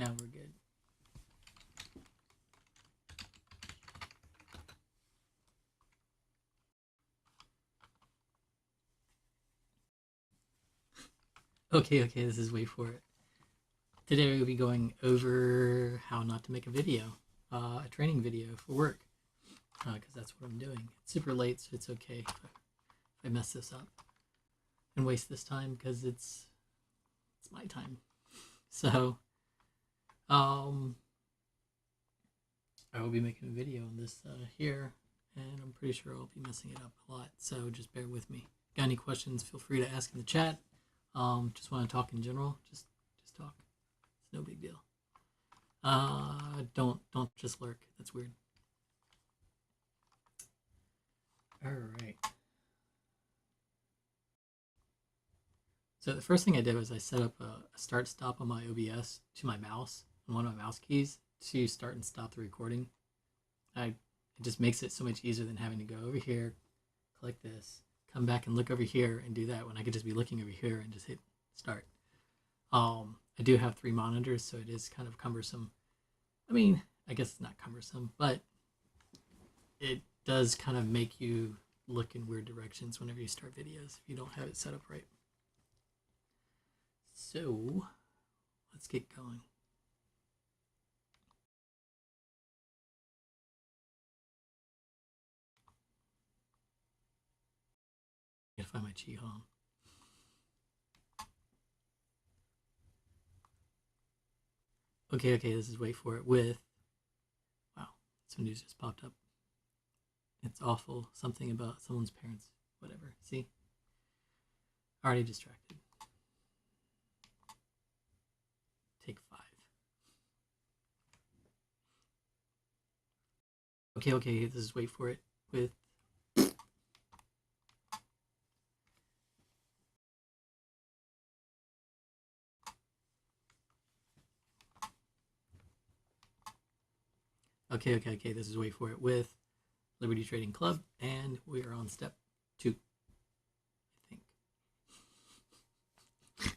Now we're good. Okay, this is wait for it. Today we'll be going over how not to make a video, a training video for work, because that's what I'm doing. It's super late, so it's okay if I mess this up and waste this time, because it's my time. So, I will be making a video on this here, and I'm pretty sure I'll be messing it up a lot, so just bear with me. Got any questions, feel free to ask in the chat. Just want to talk in general, just talk. It's no big deal. Don't just lurk. That's weird. All right. So the first thing I did was I set up a start stop on my OBS to my mouse, on one of my mouse keys, to start and stop the recording. It just makes it so much easier than having to go over here, click this, come back and look over here and do that, when I could just be looking over here and just hit start. I do have 3 monitors, so it is kind of cumbersome. I mean, I guess it's not cumbersome, but it does kind of make you look in weird directions whenever you start videos if you don't have it set up right. So let's get going. I gotta find my Qihong. Okay, this is wait for it with, wow, some news just popped up. It's awful, something about someone's parents, whatever. See, already distracted. Take 5. Okay, this is wait for it with, okay, this is wait for it with Liberty Trading Club, and we are on step 2, I think.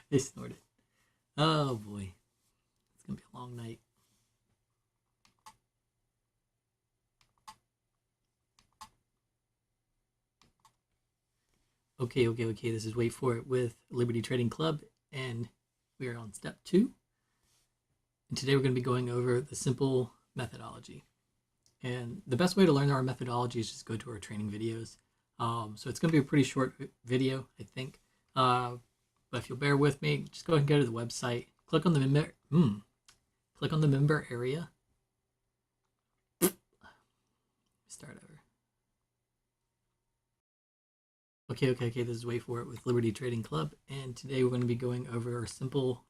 They snorted. Oh boy, it's gonna be a long night. Okay, this is wait for it with Liberty Trading Club, and we are on step 2. And today we're going to be going over the simple methodology. And the best way to learn our methodology is just go to our training videos. So it's going to be a pretty short video, I think. But if you'll bear with me, just go ahead and go to the website. Click on the member. Click on the member area. Start over. Okay, this is wait for it with Liberty Trading Club, and today we're going to be going over our simple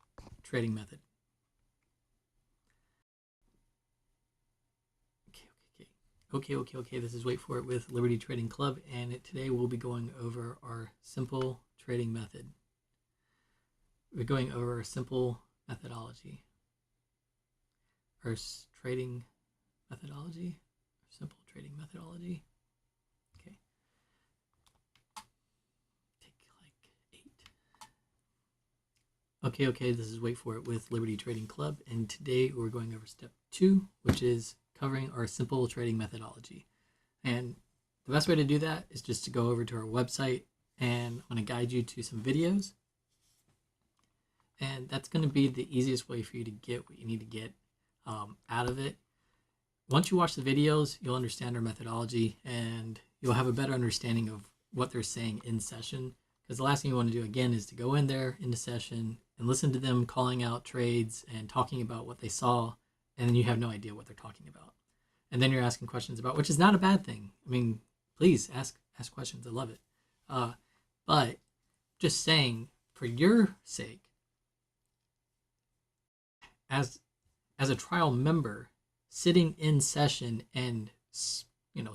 trading method. Okay, this is wait for it with Liberty Trading Club, and today we'll be going over our simple trading method. We're going over our simple methodology. Our trading methodology? Simple trading methodology. Okay. Take like 8. Okay, this is wait for it with Liberty Trading Club, and today we're going over step 2, which is covering our simple trading methodology. And the best way to do that is just to go over to our website, and I'm going to guide you to some videos. And that's going to be the easiest way for you to get what you need to get out of it. Once you watch the videos, you'll understand our methodology, and you'll have a better understanding of what they're saying in session. Because the last thing you want to do, again, is to go in there into session and listen to them calling out trades and talking about what they saw, and then you have no idea what they're talking about. And then you're asking questions about, which is not a bad thing. I mean, please ask questions. I love it. But just saying, for your sake, as a trial member, sitting in session and,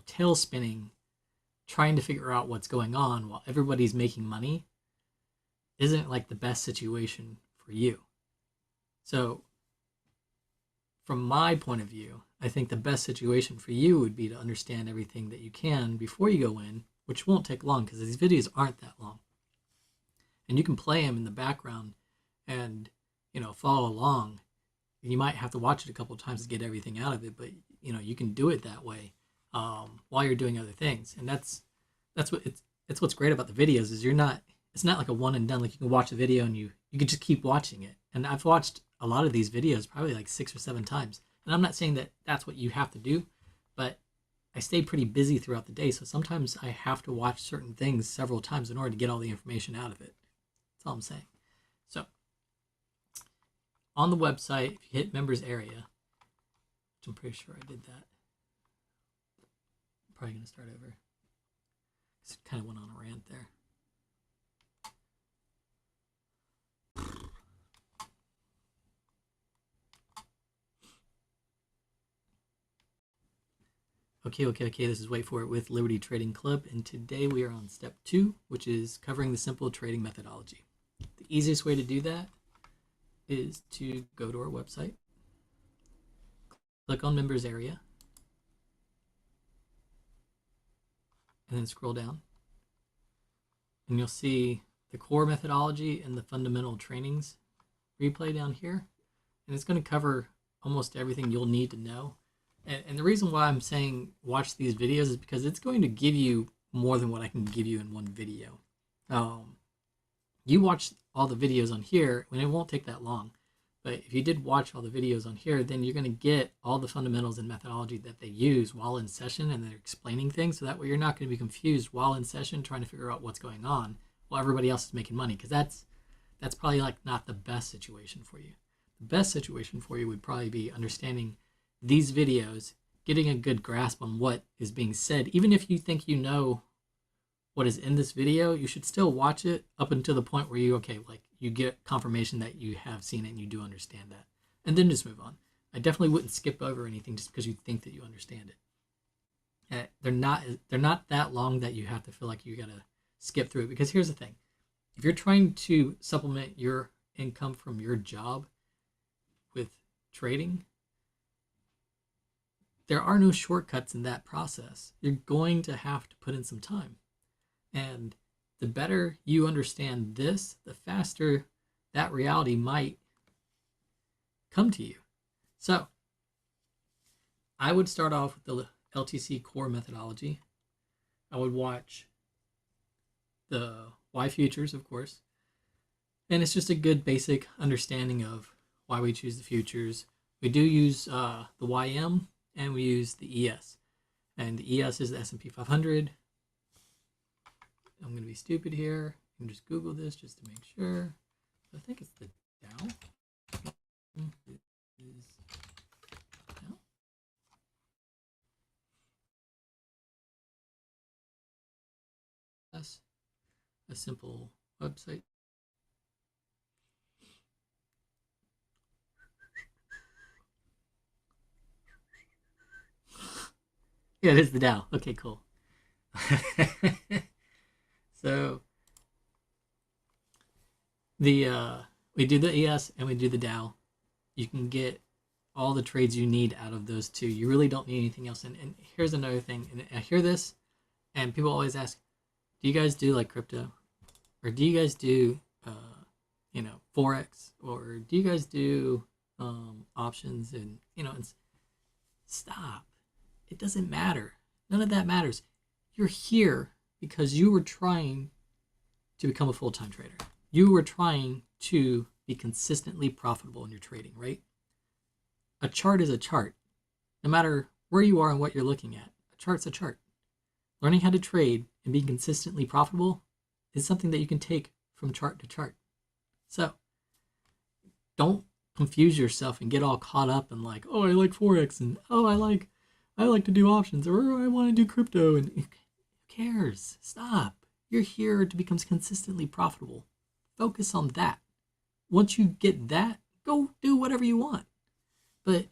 tail spinning, trying to figure out what's going on while everybody's making money, isn't like the best situation for you. So from my point of view, I think the best situation for you would be to understand everything that you can before you go in, which won't take long because these videos aren't that long. And you can play them in the background and, follow along. You might have to watch it a couple of times to get everything out of it, but you can do it that way while you're doing other things. And that's what's great about the videos is it's not like a one and done. Like you can watch a video and you can just keep watching it. And I've watched a lot of these videos probably like 6 or 7 times. And I'm not saying that that's what you have to do, but I stay pretty busy throughout the day. So sometimes I have to watch certain things several times in order to get all the information out of it. That's all I'm saying. So on the website, if you hit members area, which I'm pretty sure I did that. I'm probably going to start over. It kind of went on a rant there. Okay, this is Wait For It with Liberty Trading Club, and today we are on step 2, which is covering the simple trading methodology. The easiest way to do that is to go to our website, click on members area, and then scroll down, and you'll see the core methodology and the fundamental trainings replay down here, and it's going to cover almost everything you'll need to know. And the reason why I'm saying watch these videos is because it's going to give you more than what I can give you in one video. You watch all the videos on here, and it won't take that long. But if you did watch all the videos on here, then you're going to get all the fundamentals and methodology that they use while in session, and they're explaining things. So that way you're not going to be confused while in session trying to figure out what's going on while everybody else is making money. Because that's probably like not the best situation for you. The best situation for you would probably be understanding these videos, getting a good grasp on what is being said. Even if you think you know what is in this video, you should still watch it up until the point where you get confirmation that you have seen it and you do understand that, and then just move on. I definitely wouldn't skip over anything just because you think that you understand it. They're not that long that you have to feel like you gotta skip through it, because here's the thing: if you're trying to supplement your income from your job with trading, there are no shortcuts in that process. You're going to have to put in some time. And the better you understand this, the faster that reality might come to you. So I would start off with the LTC core methodology. I would watch the Y futures, of course. And it's just a good basic understanding of why we choose the futures. We do use the YM, and we use the ES. And the ES is the S&P 500. I'm going to be stupid here. You can just Google this just to make sure. I think it's the Dow. That's a simple website. Yeah, it is the Dow. Okay, cool. So we do the ES and we do the Dow. You can get all the trades you need out of those two. You really don't need anything else. And here's another thing. And I hear this, and people always ask, do you guys do like crypto, or do you guys do Forex, or do you guys do options? And stop. It doesn't matter. None of that matters. You're here because you were trying to become a full-time trader. You were trying to be consistently profitable in your trading, right? A chart is a chart. No matter where you are and what you're looking at, a chart's a chart. Learning how to trade and being consistently profitable is something that you can take from chart to chart. So don't confuse yourself and get all caught up in like, oh, I like Forex, and oh, I like to do options, or I want to do crypto, and who cares? Stop. You're here to become consistently profitable. Focus on that. Once you get that, go do whatever you want. But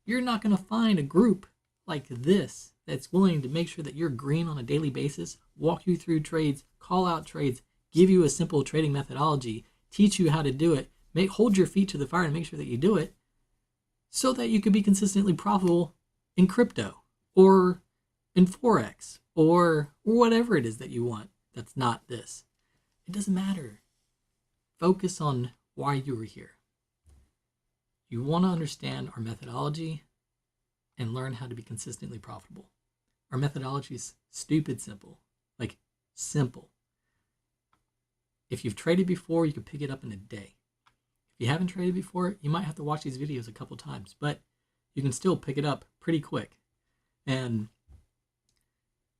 you're not going to find a group like this that's willing to make sure that you're green on a daily basis, walk you through trades, call out trades, give you a simple trading methodology, teach you how to do it, hold your feet to the fire and make sure that you do it, so that you could be consistently profitable in crypto or in Forex or whatever it is that you want that's not this. It doesn't matter. Focus on why you were here. You want to understand our methodology and learn how to be consistently profitable. Our methodology is stupid simple, like simple. If you've traded before, you can pick it up in a day. If you haven't traded before, you might have to watch these videos a couple times, but you can still pick it up pretty quick. And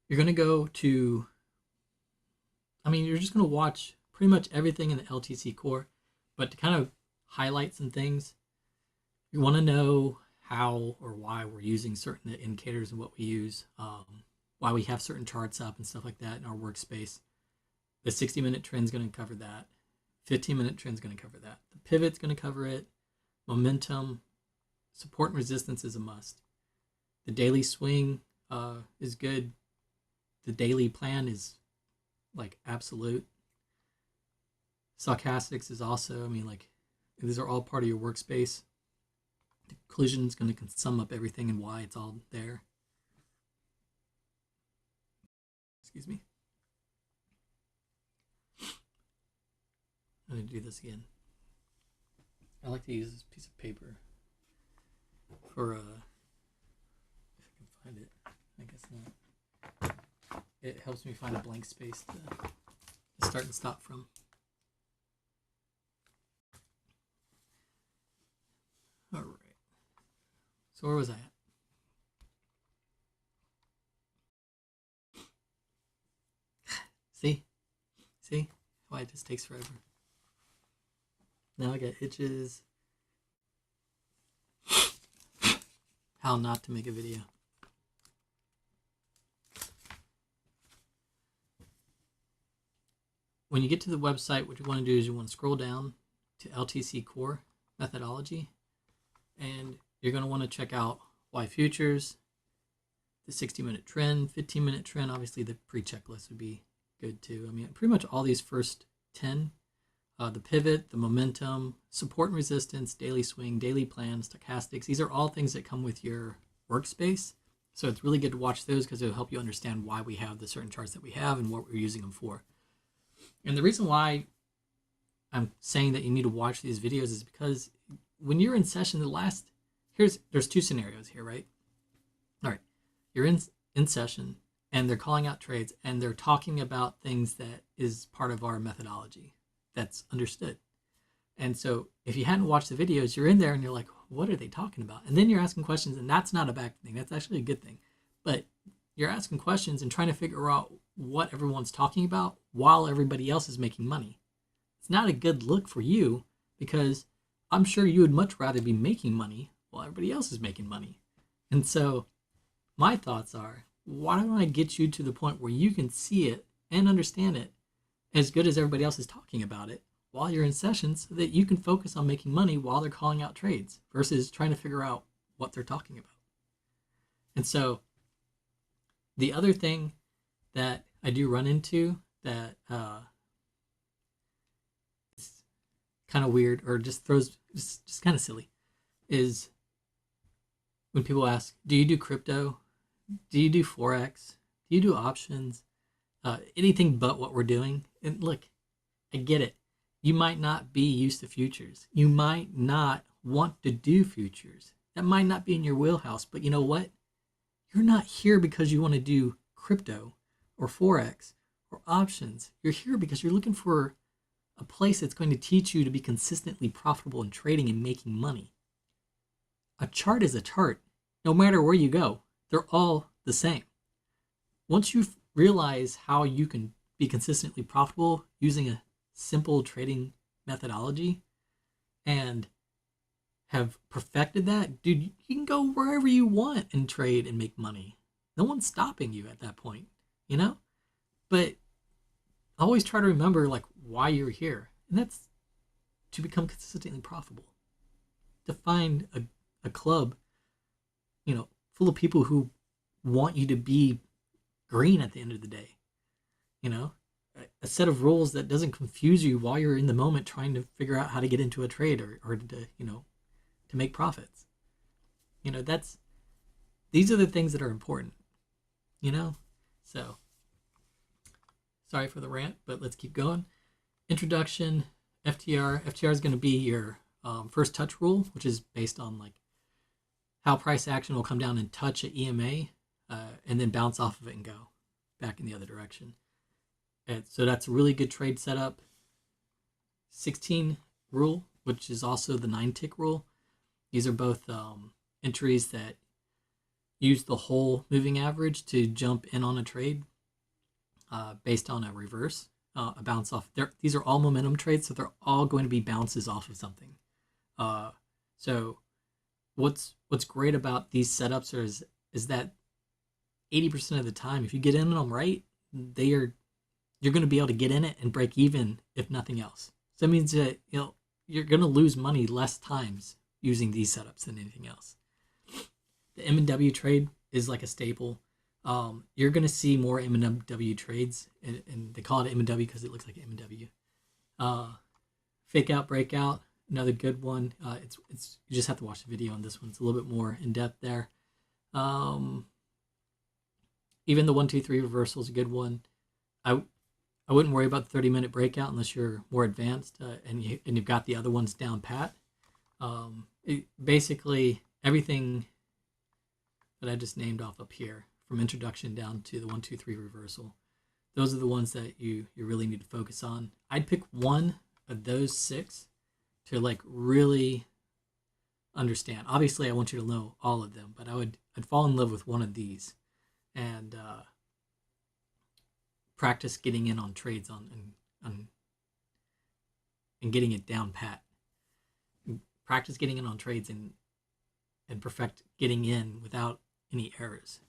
you're going to go to, you're just going to watch pretty much everything in the LTC core, but to kind of highlight some things, you want to know how or why we're using certain indicators and what we use, why we have certain charts up and stuff like that in our workspace. The 60-minute trend is going to cover that. 15-minute trend is going to cover that. The pivot's going to cover it. Momentum, support and resistance is a must. The daily swing is good. The daily plan is like absolute. Stochastics is also, these are all part of your workspace. The conclusion is going to sum up everything and why it's all there. Excuse me. I'm going to do this again. I like to use this piece of paper for, if I can find it. I guess not. It helps me find a blank space to start and stop from. All right. So where was I at? See why it just takes forever. Now I got itches. How not to make a video. When you get to the website, what you want to do is you want to scroll down to LTC core methodology, and you're going to want to check out why futures, the 60-minute trend, 15-minute trend. Obviously the pre-checklist would be good too. Pretty much all these first 10, the pivot, the momentum, support and resistance, daily swing, daily plan, stochastics. These are all things that come with your workspace. So it's really good to watch those because it'll help you understand why we have the certain charts that we have and what we're using them for. And the reason why I'm saying that you need to watch these videos is because when you're in session, there's two scenarios here, right? All right, you're in session and they're calling out trades and they're talking about things that is part of our methodology that's understood. And so if you hadn't watched the videos, you're in there and you're like, what are they talking about? And then you're asking questions, and that's not a bad thing. That's actually a good thing. But you're asking questions and trying to figure out what everyone's talking about while everybody else is making money. It's not a good look for you because I'm sure you would much rather be making money while everybody else is making money. And so my thoughts are, why don't I get you to the point where you can see it and understand it as good as everybody else is talking about it while you're in session so that you can focus on making money while they're calling out trades versus trying to figure out what they're talking about. And so the other thing that I do run into that is kind of weird or just kind of silly is when people ask, do you do crypto? Do you do Forex? Do you do options? Anything but what we're doing? And look, I get it. You might not be used to futures. You might not want to do futures. That might not be in your wheelhouse, but you know what? You're not here because you want to do crypto or Forex or options. You're here because you're looking for a place that's going to teach you to be consistently profitable in trading and making money. A chart is a chart. No matter where you go, they're all the same. Once you realize how you can be consistently profitable using a simple trading methodology and have perfected that, dude, you can go wherever you want and trade and make money. No one's stopping you at that point, you know? But always try to remember why you're here. And that's to become consistently profitable. To find a club, full of people who want you to be green at the end of the day. A set of rules that doesn't confuse you while you're in the moment trying to figure out how to get into a trade or to make profits. These are the things that are important, So sorry for the rant, but let's keep going. Introduction, FTR. FTR is going to be your first touch rule, which is based on like how price action will come down and touch at EMA, and then bounce off of it and go back in the other direction. And so that's a really good trade setup. 16 rule, which is also the 9-tick rule. These are both entries that use the whole moving average to jump in on a trade based on a reverse, a bounce off. These are all momentum trades, so they're all going to be bounces off of something. So what's great about these setups is that 80% of the time, if you get in on them right, you're going to be able to get in it and break even if nothing else. So that means that you're going to lose money less times using these setups than anything else. The M&W trade is like a staple. You're going to see more M&W trades, and they call it M&W because it looks like M&W. Fake out, breakout, another good one. It's you just have to watch the video on this one. It's a little bit more in depth there. Even the 1, 2, 3 reversal is a good one. I wouldn't worry about the 30-minute breakout unless you're more advanced and you've got the other ones down pat. Basically, everything that I just named off up here, from introduction down to the 1, 2, 3 reversal, those are the ones that you really need to focus on. I'd pick one of those 6 to like really understand. Obviously, I want you to know all of them, but I'd fall in love with one of these and practice getting in on trades and getting it down pat. Practice getting in on trades and perfect getting in without any errors.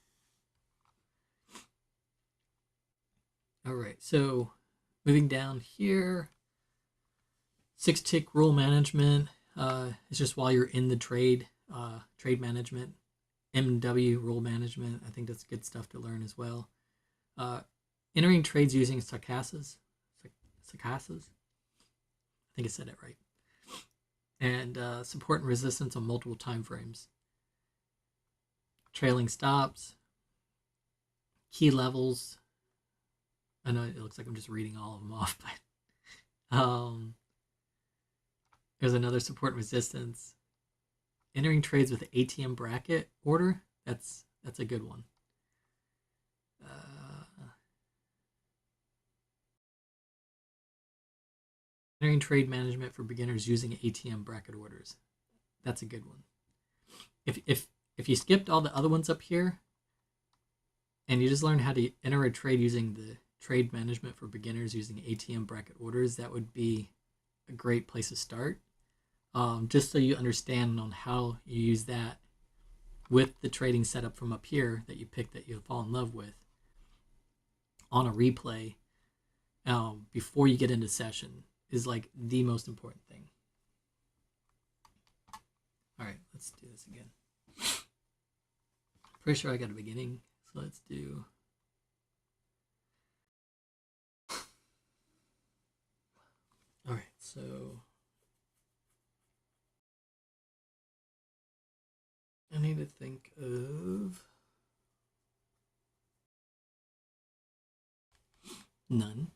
All right, so moving down here, 6-tick rule management. It's just while you're in the trade management. M&W rule management. I think that's good stuff to learn as well. Entering trades using stochastics. I think I said it right. And support and resistance on multiple time frames. Trailing stops. Key levels. I know it looks like I'm just reading all of them off, but there's another support and resistance. Entering trades with the ATM bracket order. That's a good one. Entering trade management for beginners using ATM bracket orders. That's a good one. If you skipped all the other ones up here and you just learned how to enter a trade using the trade management for beginners using ATM bracket orders, that would be a great place to start. Just so you understand on how you use that with the trading setup from up here that you picked that you'll fall in love with on a replay before you get into session is like the most important thing. All right, let's do this again. Pretty sure I got a beginning, so let's do. All right, so I need to think of none.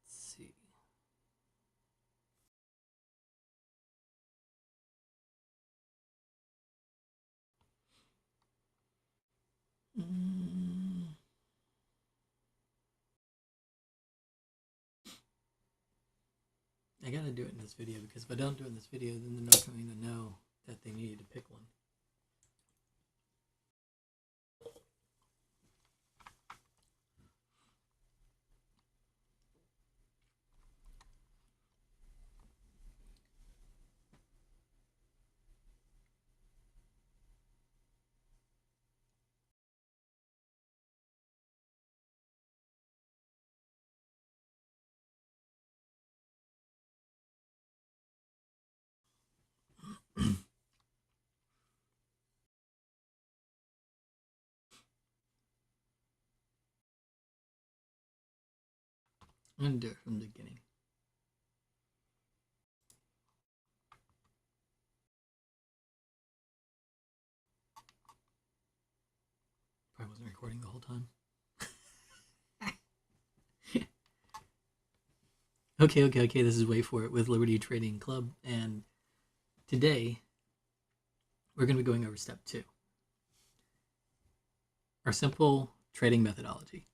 Let's see. I gotta do it in this video because if I don't do it in this video, then they're not going to know that they needed to pick one. I'm gonna do it from the beginning. Probably wasn't recording the whole time. Okay. This is Wait For It with Liberty Trading Club, and today we're going to be going over step 2, our simple trading methodology.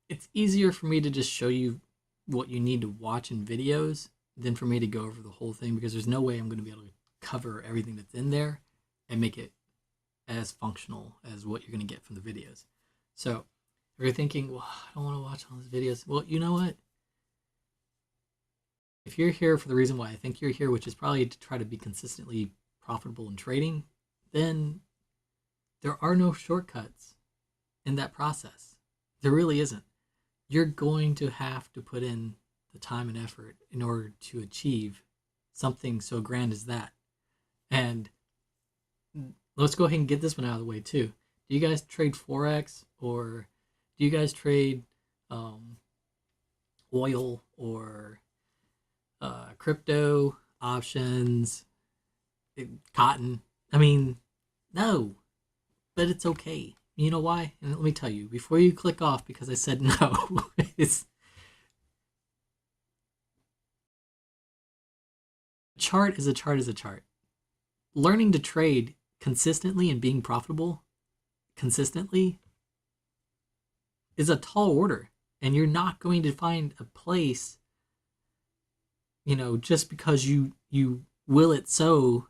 It's easier for me to just show you what you need to watch in videos than for me to go over the whole thing, because there's no way I'm going to be able to cover everything that's in there and make it as functional as what you're going to get from the videos. So if you're thinking, well, I don't want to watch all these videos, well, you know what? If you're here for the reason why I think you're here, which is probably to try to be consistently profitable in trading, then there are no shortcuts in that process. There really isn't. You're going to have to put in the time and effort in order to achieve something so grand as that. And let's go ahead and get this one out of the way too. Do you guys trade Forex, or do you guys trade oil or crypto, options, cotton? I mean, no, but it's okay. You know why? And let me tell you, before you click off because I said no, it's a chart is a chart is a chart. Learning to trade consistently and being profitable consistently is a tall order, and you're not going to find a place, just because you will it so,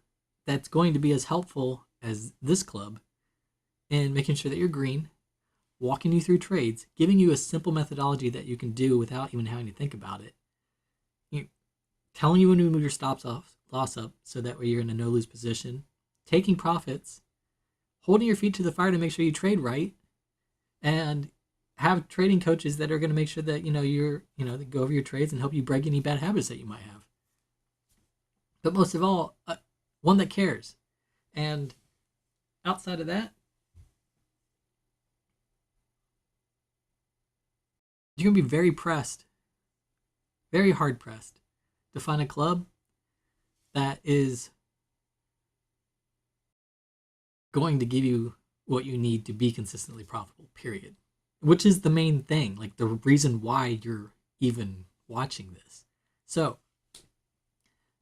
that's going to be as helpful as this club in making sure that you're green, walking you through trades, giving you a simple methodology that you can do without even having to think about it, telling you when to move your loss up so that way you're in a no lose position, taking profits, holding your feet to the fire to make sure you trade right, and have trading coaches that are going to make sure that they go over your trades and help you break any bad habits that you might have. But most of all, one that cares. And outside of that, you're going to be very pressed, very hard pressed to find a club that is going to give you what you need to be consistently profitable, period. Which is the main thing, like the reason why you're even watching this. So,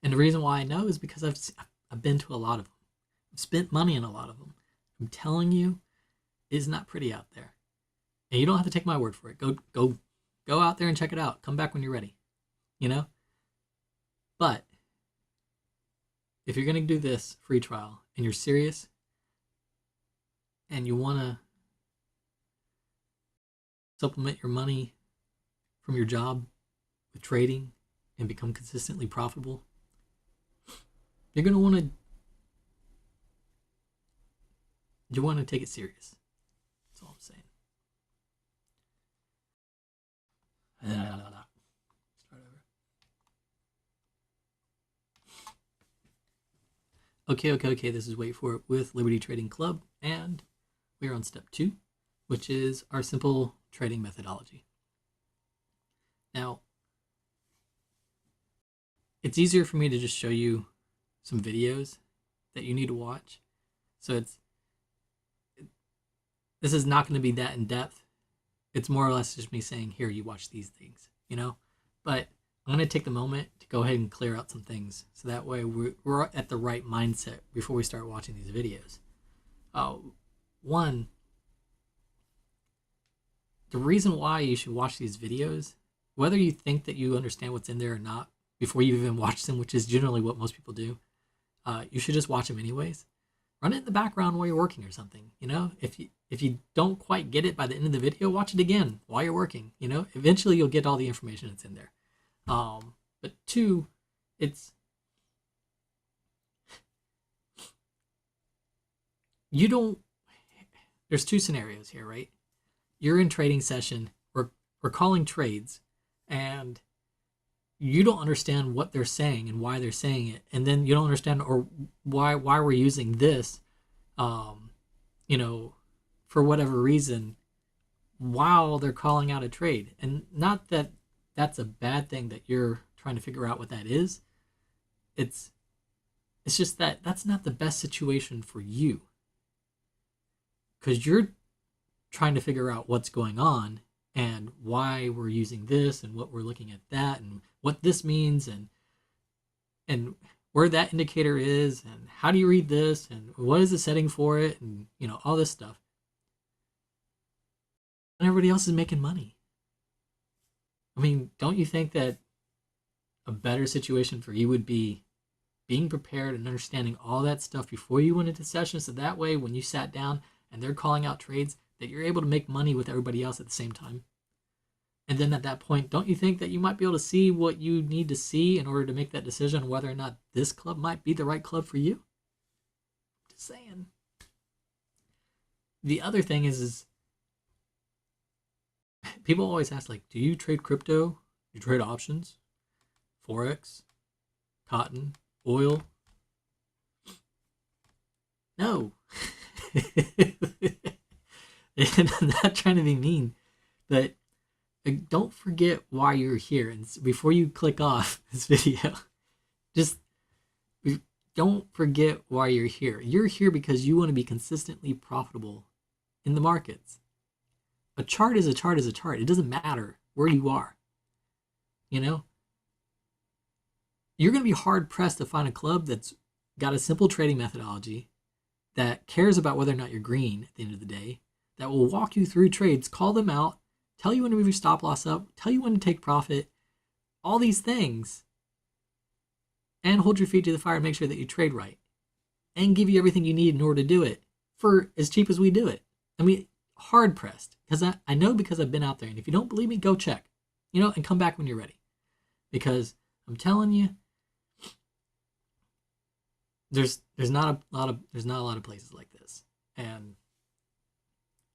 and the reason why I know is because I've been to a lot of them. I've spent money on a lot of them. I'm telling you, it's not pretty out there. And you don't have to take my word for it. Go out there and check it out. Come back when you're ready. But if you're going to do this free trial and you're serious and you want to supplement your money from your job with trading and become consistently profitable, you're going to want to take it serious. That's all I'm saying. Start over. Okay. This is Wait For It with Liberty Trading Club, and we are on step 2, which is our simple trading methodology. Now, it's easier for me to just show you some videos that you need to watch. So this is not going to be that in depth. It's more or less just me saying, here, you watch these things, But I'm going to take the moment to go ahead and clear out some things, so that way we're at the right mindset before we start watching these videos. One, the reason why you should watch these videos, whether you think that you understand what's in there or not before you even watch them, which is generally what most people do, you should just watch them anyways. Run it in the background while you're working or something. If you don't quite get it by the end of the video, watch it again while you're working. Eventually you'll get all the information that's in there. But 2, there's 2 scenarios here, right? You're in trading session, we're calling trades, and you don't understand what they're saying and why they're saying it, and then you don't understand or why we're using this, for whatever reason, while they're calling out a trade. And not that that's a bad thing that you're trying to figure out what that is. It's just that that's not the best situation for you, because you're trying to figure out what's going on, and why we're using this and what we're looking at that and what this means and where that indicator is and how do you read this and what is the setting for it and all this stuff. And everybody else is making money. I mean, don't you think that a better situation for you would be being prepared and understanding all that stuff before you went into session, so that way when you sat down and they're calling out trades, that you're able to make money with everybody else at the same time? And then at that point, don't you think that you might be able to see what you need to see in order to make that decision on whether or not this club might be the right club for you? Just saying. The other thing is people always ask, like, do you trade crypto? Do you trade options? Forex? Cotton? Oil? No. And I'm not trying to be mean, but don't forget why you're here. And before you click off this video, just don't forget why you're here. You're here because you want to be consistently profitable in the markets. A chart is a chart is a chart. It doesn't matter where you are. You're going to be hard pressed to find a club that's got a simple trading methodology, that cares about whether or not you're green at the end of the day, that will walk you through trades, call them out, tell you when to move your stop loss up, tell you when to take profit, all these things, and hold your feet to the fire and make sure that you trade right, and give you everything you need in order to do it for as cheap as we do it. I mean, hard pressed, because I know, because I've been out there, and if you don't believe me, go check, and come back when you're ready, because I'm telling you, there's not a lot of places like this, and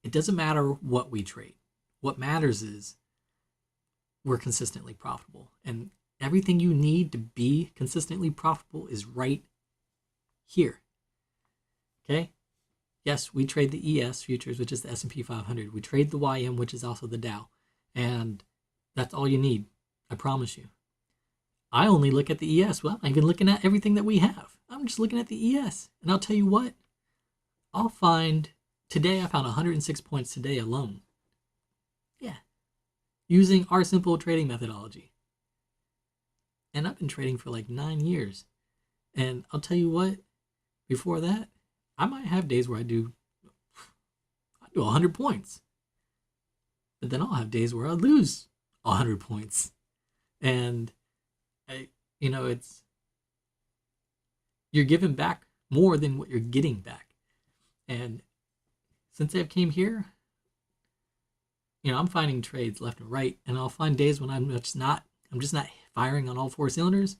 it doesn't matter what we trade. What matters is we're consistently profitable, and everything you need to be consistently profitable is right here. Okay? Yes, we trade the ES futures, which is the S&P 500. We trade the YM, which is also the Dow, and that's all you need. I promise you. I only look at the ES. Well, I'm not even looking at everything that we have. I'm just looking at the ES, and I'll tell you what. Today I found 106 points today alone. Yeah. Using our simple trading methodology. And I've been trading for like 9 years. And I'll tell you what, before that, I might have days where I do 100 points. But then I'll have days where I lose 100 points. And you're giving back more than what you're getting back. And since I've came here, I'm finding trades left and right, and I'll find days when I'm just not firing on all four cylinders.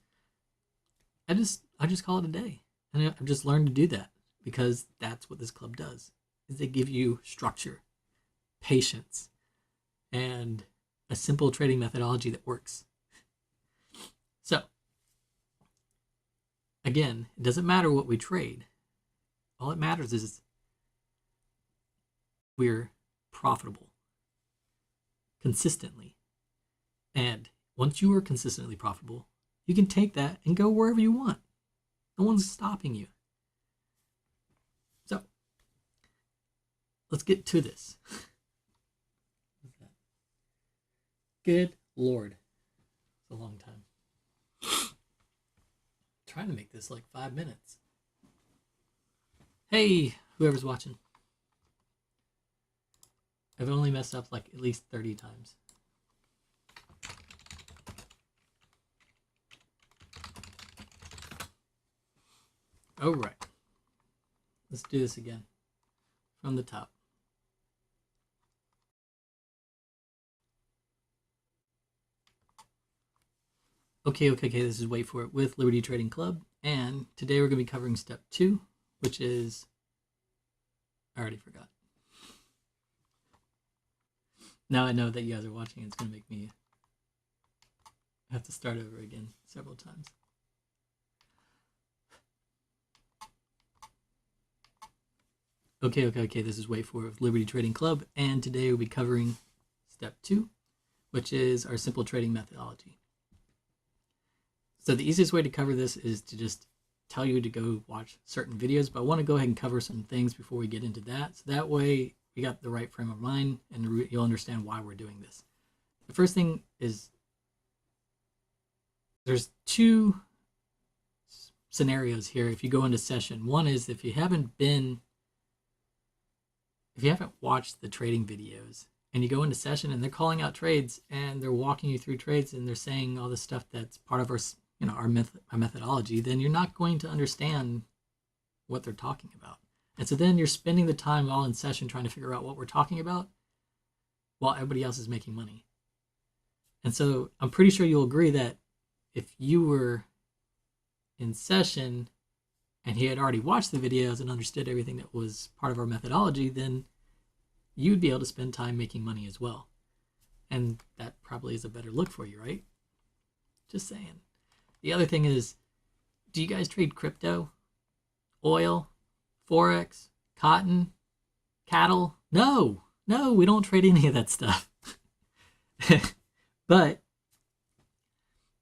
I just call it a day, and I've just learned to do that, because that's what this club does. Is they give you structure, patience, and a simple trading methodology that works. So, again, it doesn't matter what we trade. All it matters is we're profitable consistently. And once you are consistently profitable, you can take that and go wherever you want. No one's stopping you. So, let's get to this. Good Lord. It's a long time. Trying to make this like 5 minutes. Hey, whoever's watching. I've only messed up like at least 30 times. All right. Let's do this again from the top. Okay, this is Wait For It with Liberty Trading Club, and today we're going to be covering step 2, which is, I already forgot. Now I know that you guys are watching, it's going to make me have to start over again several times. Okay, this is Wait For It with Liberty Trading Club, and today we'll be covering step 2, which is our simple trading methodology. So the easiest way to cover this is to just tell you to go watch certain videos, but I want to go ahead and cover some things before we get into that. So that way you got the right frame of mind, and you'll understand why we're doing this. The first thing is there's two scenarios here if you go into session. One is if you haven't watched the trading videos and you go into session and they're calling out trades and they're walking you through trades and they're saying all this stuff that's part of our methodology, then you're not going to understand what they're talking about. And so then you're spending the time while in session trying to figure out what we're talking about while everybody else is making money. And so I'm pretty sure you'll agree that if you were in session and he had already watched the videos and understood everything that was part of our methodology, then you'd be able to spend time making money as well. And that probably is a better look for you, right? Just saying. The other thing is, do you guys trade crypto, oil, Forex, cotton, cattle? No, we don't trade any of that stuff. But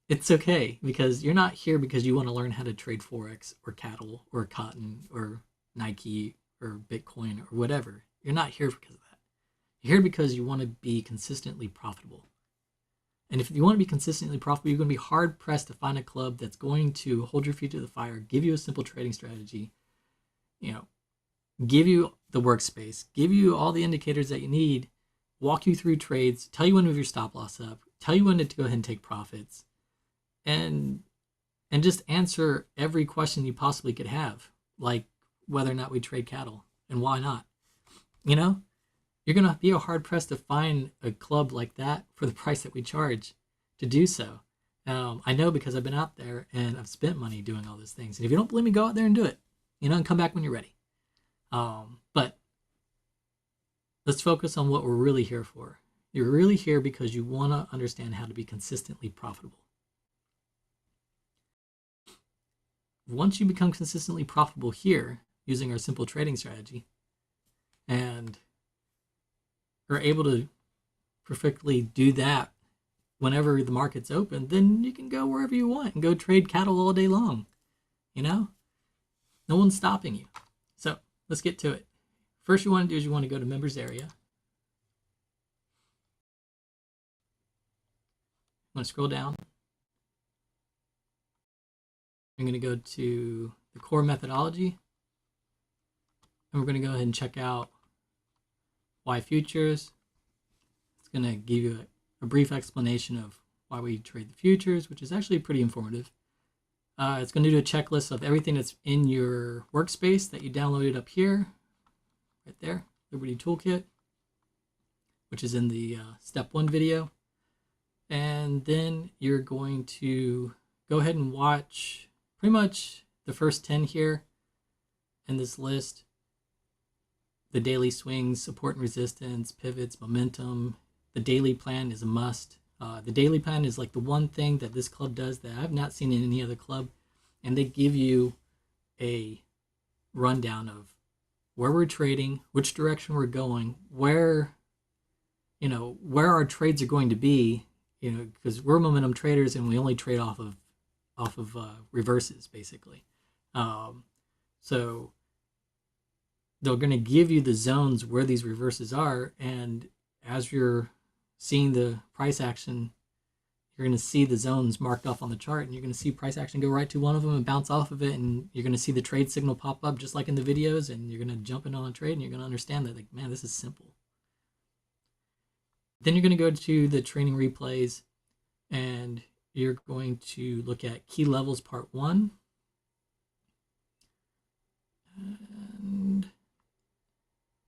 it's okay, because you're not here because you want to learn how to trade Forex or cattle or cotton or Nike or Bitcoin or whatever. You're not here because of that. You're here because you want to be consistently profitable. And if you want to be consistently profitable, you're going to be hard pressed to find a club that's going to hold your feet to the fire, give you a simple trading strategy, give you the workspace, give you all the indicators that you need, walk you through trades, tell you when to move your stop loss up, tell you when to go ahead and take profits, and just answer every question you possibly could have, like whether or not we trade cattle and why not. You're going to be hard pressed to find a club like that for the price that we charge to do so. I know, because I've been out there and I've spent money doing all those things. And if you don't believe me, go out there and do it, and come back when you're ready. But let's focus on what we're really here for. You're really here because you want to understand how to be consistently profitable. Once you become consistently profitable here using our simple trading strategy and are able to perfectly do that whenever the market's open, then you can go wherever you want and go trade cattle all day long. No one's stopping you. So let's get to it. First you want to do is you want to go to members area. I'm going to scroll down. I'm going to go to the core methodology, and we're going to go ahead and check out why futures. It's going to give you a brief explanation of why we trade the futures, which is actually pretty informative. It's going to do a checklist of everything that's in your workspace that you downloaded up here, right there, Liberty Toolkit, which is in the step 1 video. And then you're going to go ahead and watch pretty much the first 10 here in this list. The daily swings, support and resistance, pivots, momentum. The daily plan is a must. The daily plan is like the one thing that this club does that I've not seen in any other club. And they give you a rundown of where we're trading, which direction we're going, where our trades are going to be, because we're momentum traders and we only trade off of reverses, basically. So they're going to give you the zones where these reverses are, and as you're seeing the price action, you're going to see the zones marked off on the chart, and you're going to see price action go right to one of them and bounce off of it, and you're going to see the trade signal pop up just like in the videos, and you're going to jump in on a trade, and you're going to understand that, like, man, this is simple. Then you're going to go to the training replays, and you're going to look at key levels part 1, and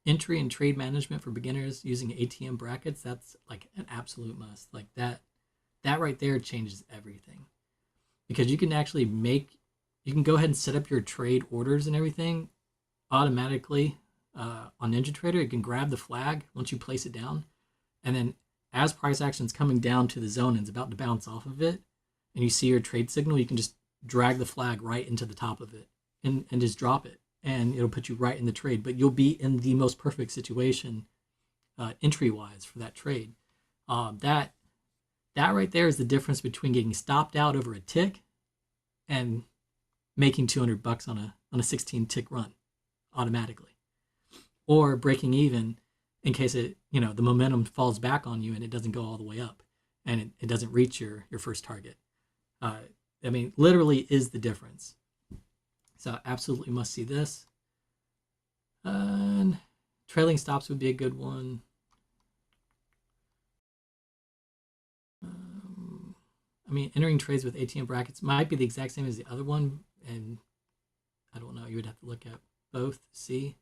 entry and trade management for beginners using ATM brackets. That's like an absolute must. Like that right there changes everything, because you can actually go ahead and set up your trade orders and everything automatically on NinjaTrader. You can grab the flag once you place it down, and then as price action is coming down to the zone and it's about to bounce off of it, and you see your trade signal, you can just drag the flag right into the top of it and just drop it, and it'll put you right in the trade. But you'll be in the most perfect situation entry-wise for that trade. That right there is the difference between getting stopped out over a tick and making $200 on a 16 tick run automatically, or breaking even in case it, the momentum falls back on you and it doesn't go all the way up and it doesn't reach your first target. I mean, literally is the difference. So absolutely must see this. And trailing stops would be a good one. I mean, entering trades with ATM brackets might be the exact same as the other one, and I don't know. You would have to look at both. See,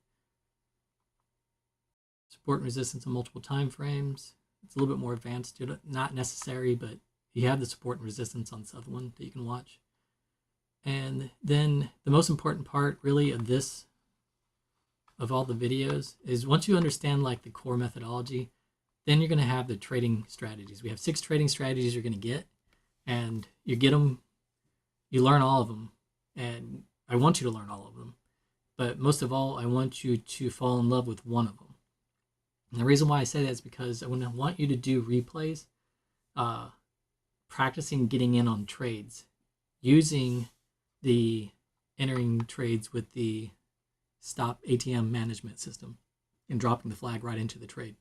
support and resistance on multiple time frames. It's a little bit more advanced. Not necessary, but you have the support and resistance on this other one that you can watch. And then the most important part, really, of all the videos is once you understand like the core methodology, then you're going to have the trading strategies. We have 6 trading strategies you're going to get, and you get them, you learn all of them, and I want you to learn all of them. But most of all, I want you to fall in love with one of them. And the reason why I say that is because I want you to do replays, practicing getting in on trades, using the entering trades with the stop ATM management system and dropping the flag right into the trade.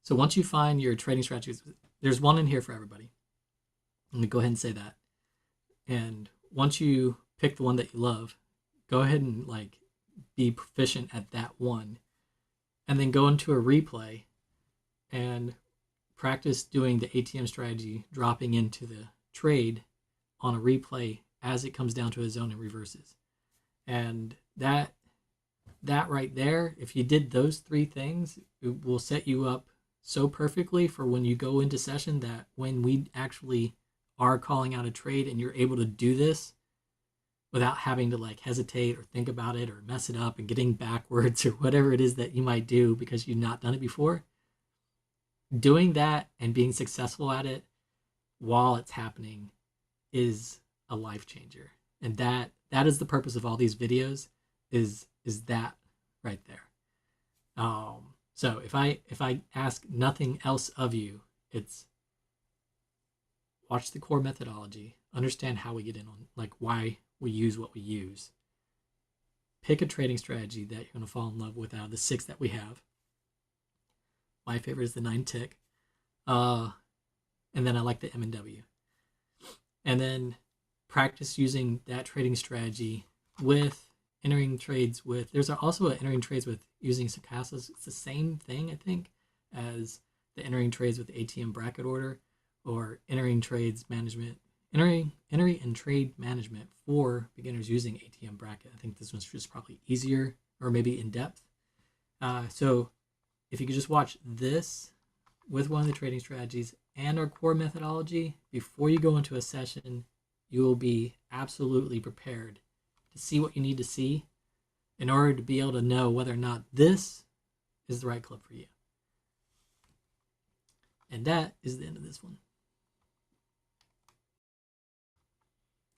So once you find your trading strategies, there's one in here for everybody. I'm going to go ahead and say that. And once you pick the one that you love, go ahead and like be proficient at that one. And then go into a replay and practice doing the ATM strategy, dropping into the trade on a replay as it comes down to a zone and reverses. And that right there, if you did those 3 things, it will set you up so perfectly for when you go into session that when we actually are calling out a trade and you're able to do this without having to like hesitate or think about it or mess it up and getting backwards or whatever it is that you might do because you've not done it before, doing that and being successful at it while it's happening is a life changer. And that is the purpose of all these videos, is that right there. So if I ask nothing else of you, it's watch the core methodology, understand how we get in on, like why we use what we use. Pick a trading strategy that you're going to fall in love with out of the 6 that we have. My favorite is the 9 tick. And then I like the M&W. And then practice using that trading strategy with entering trades with, there's also an entering trades with using stochastics. It's the same thing, I think, as the entering trades with ATM bracket order or entering trades management, entering and trade management for beginners using ATM bracket. I think this one's just probably easier or maybe in depth. So if you could just watch this with one of the trading strategies and our core methodology before you go into a session, you will be absolutely prepared to see what you need to see in order to be able to know whether or not this is the right club for you. And that is the end of this one.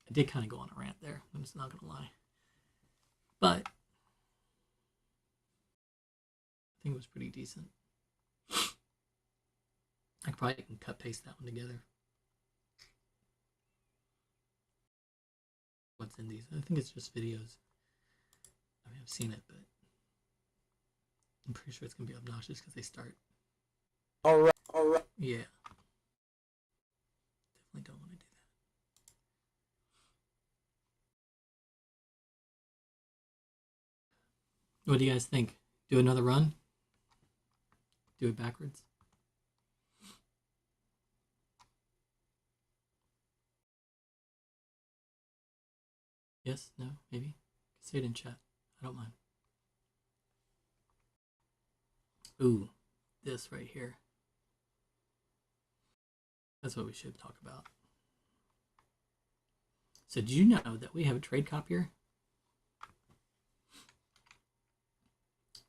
I did kind of go on a rant there. I'm just not going to lie. But I think it was pretty decent. I probably can cut paste that one together. What's in these? I think it's just videos. I mean, I've seen it, but I'm pretty sure it's going to be obnoxious because they start. All right. Yeah. Definitely don't want to do that. What do you guys think? Do another run? Do it backwards? Yes? No? Maybe? Say it in chat. I don't mind. Ooh, this right here. That's what we should talk about. So did you know that we have a trade copier?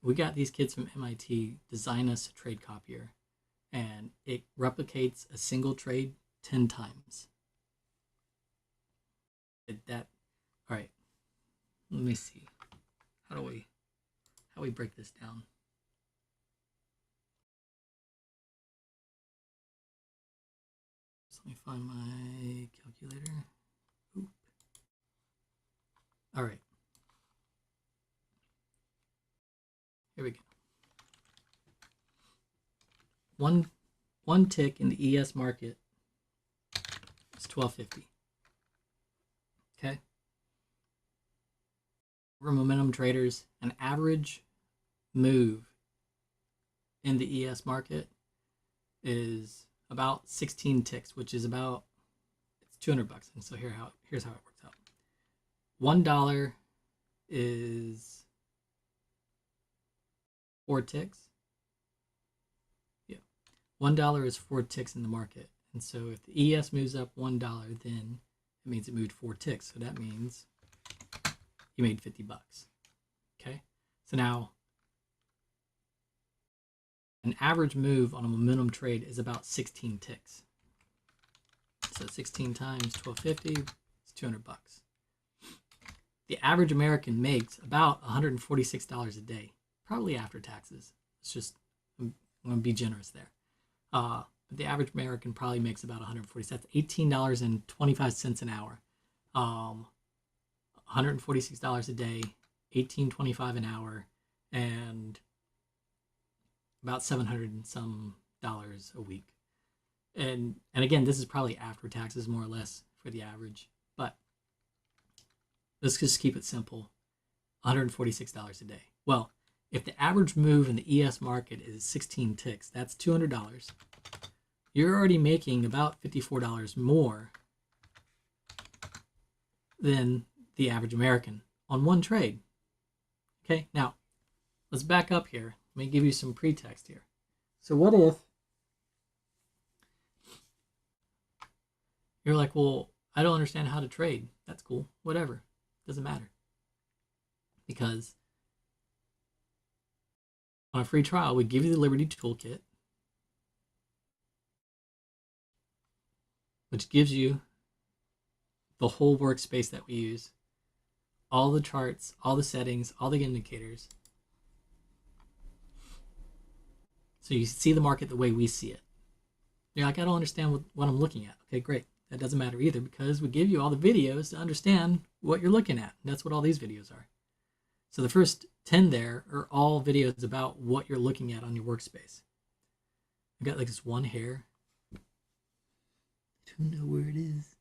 We got these kids from MIT design us a trade copier, and it replicates a single trade 10 times. All right, let me see. How we break this down? So let me find my calculator. Oop. All right. Here we go. one tick in the ES market is $12.50. Okay. For momentum traders, an average move in the ES market is about 16 ticks, which is about, it's $200. And so here's how it works out. $1 is 4 ticks. Yeah, $1 is 4 ticks in the market. And so if the ES moves up $1, then it means it moved 4 ticks. So that means you made $50. Okay, so now an average move on a momentum trade is about 16 ticks. So 16 times $12.50 is $200. The average American makes about $146 a day, probably after taxes. It's just, I'm going to be generous there. But the average American probably makes about $146. That's $18.25 an hour. $146 a day, $18.25 an hour, and about $700 and some dollars a week. And again, this is probably after taxes, more or less, for the average. But let's just keep it simple. $146 a day. Well, if the average move in the ES market is 16 ticks, that's $200. You're already making about $54 more than the average American on one trade. Okay, now let's back up here. Let me give you some pretext here. So what if you're like, well, I don't understand how to trade. That's cool. Whatever. Doesn't matter. Because on a free trial, we give you the Liberty Toolkit, which gives you the whole workspace that we use, all the charts, all the settings, all the indicators. So you see the market the way we see it. You're like, I don't understand what I'm looking at. Okay, great. That doesn't matter either, because we give you all the videos to understand what you're looking at. And that's what all these videos are. So the first 10 there are all videos about what you're looking at on your workspace. I've got like this one hair. I don't know where it is.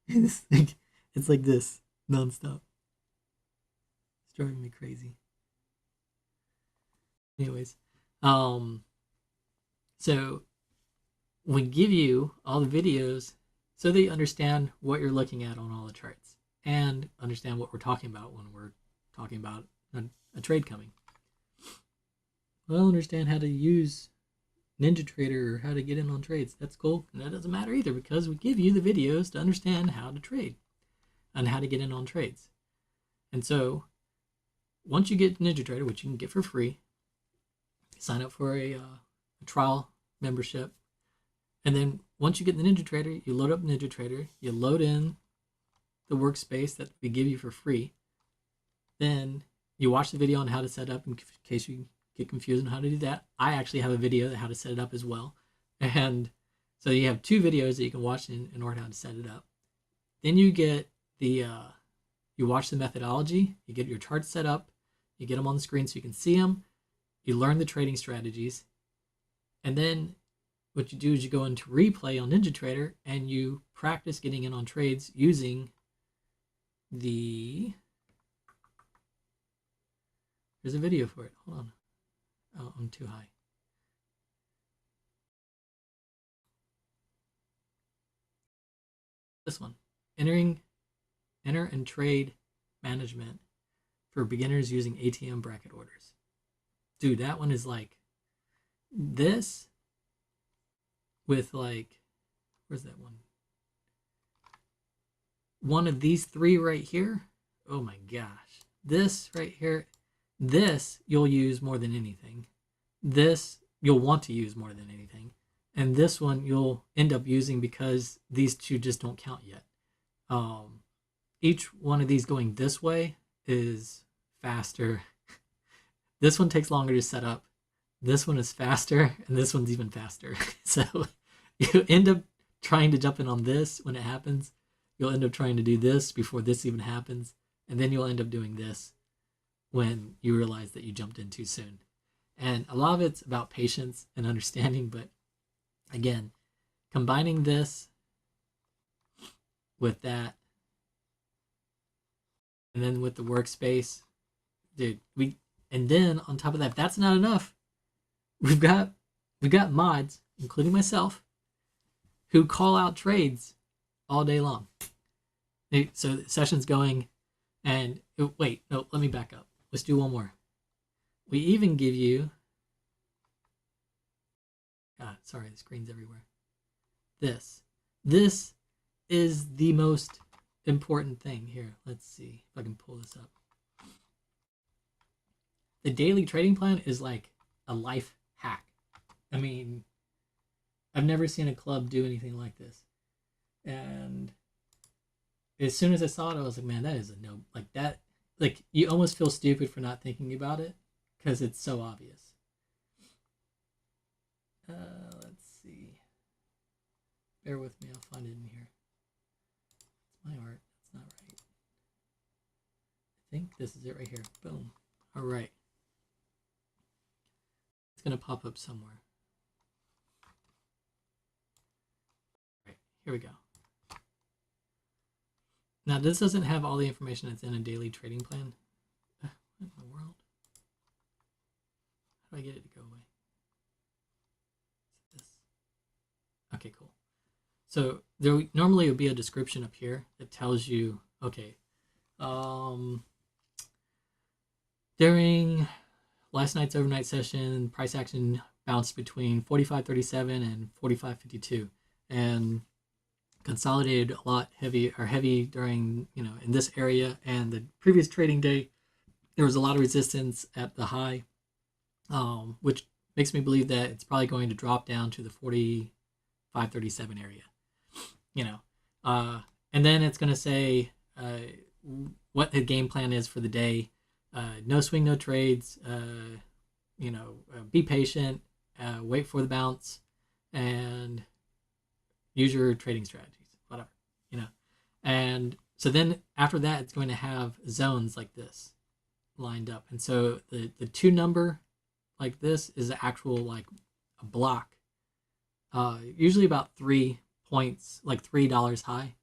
It's like this nonstop. It's driving me crazy. Anyways, so we give you all the videos so that you understand what you're looking at on all the charts and understand what we're talking about when we're talking about a trade coming. I don't understand how to use NinjaTrader or how to get in on trades. That's cool. And that doesn't matter either, because we give you the videos to understand how to trade and how to get in on trades. And so once you get NinjaTrader, which you can get for free, sign up for a trial membership. And then once you get the NinjaTrader, you load up NinjaTrader, you load in the workspace that we give you for free. Then you watch the video on how to set up in case you get confused on how to do that. I actually have a video on how to set it up as well. And so you have 2 videos that you can watch in order how to set it up. Then you get the, you watch the methodology, you get your charts set up, you get them on the screen so you can see them, you learn the trading strategies, and then what you do is you go into replay on NinjaTrader and you practice getting in on trades using the, there's a video for it. Hold on. Oh, I'm too high. This one. Enter and trade management for beginners using ATM bracket orders. Dude, that one is like this with like, where's that one? One of these 3 right here. Oh my gosh. This right here. This you'll use more than anything. This you'll want to use more than anything. And this one you'll end up using because these 2 just don't count yet. Each one of these going this way is faster. This one takes longer to set up. This one is faster, and this one's even faster. So you end up trying to jump in on this when it happens. You'll end up trying to do this before this even happens. And then you'll end up doing this when you realize that you jumped in too soon. And a lot of it's about patience and understanding, but Again, combining this with that, and then with the workspace, dude, and then on top of that, if that's not enough, we've got mods, including myself, who call out trades all day long. So the session's going, and wait, no, let me back up. Let's do one more. We even give you, God, sorry, the screen's everywhere. This is the most important thing here. Let's see if I can pull this up. The daily trading plan is like a life hack. I mean, I've never seen a club do anything like this. And as soon as I saw it, I was like, man, that is a no. Like that, like you almost feel stupid for not thinking about it because it's so obvious. Let's see. Bear with me, I'll find it in here. It's my art, that's not right. I think this is it right here. Boom. All right. It's gonna pop up somewhere. All right, here we go. Now this doesn't have all the information that's in a daily trading plan. What in the world? How do I get it to go away? Is it this? Okay, cool. So there normally would be a description up here that tells you, okay, during last night's overnight session, price action bounced between 45.37 and 45.52, and consolidated a lot heavy during, in this area. And the previous trading day, there was a lot of resistance at the high, which makes me believe that it's probably going to drop down to the 45.37 area. And then it's going to say what the game plan is for the day. No swing, no trades. Be patient. Wait for the bounce, and use your trading strategies. Whatever, And so then after that, it's going to have zones like this lined up, and so the 2 number like this is actual like a block. Usually about 3 points, like $3 high,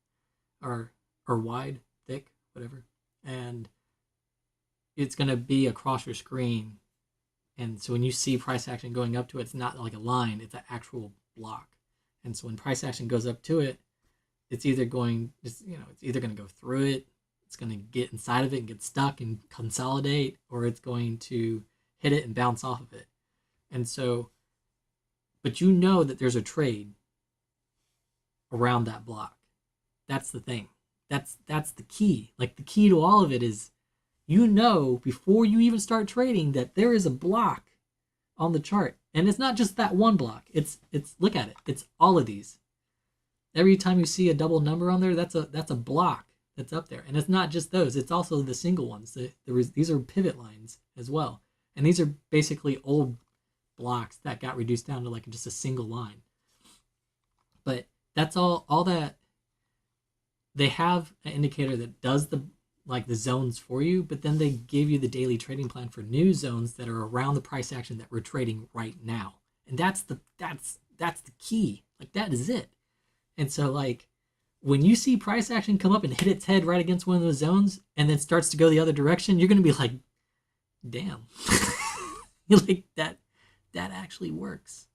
or wide, thick, whatever, and it's going to be across your screen. And so when you see price action going up to it, it's not like a line, it's an actual block. And so when price action goes up to it, it's either going to go through it, it's going to get inside of it and get stuck and consolidate, or it's going to hit it and bounce off of it. And so, but that there's a trade around that block. That's the thing. That's the key. Like the key to all of it is, before you even start trading, that there is a block on the chart. And it's not just that one block. It's look at it. It's all of these. Every time you see a double number on there, that's a block that's up there. And it's not just those. It's also the single ones. These are pivot lines as well. And these are basically old blocks that got reduced down to like just a single line. But that's all that they have an indicator that does the zones for you, but then they give you the daily trading plan for new zones that are around the price action that we're trading right now. And that's the key. Like that is it. And so like when you see price action come up and hit its head right against one of those zones and then starts to go the other direction, you're going to be like, damn. Like that actually works.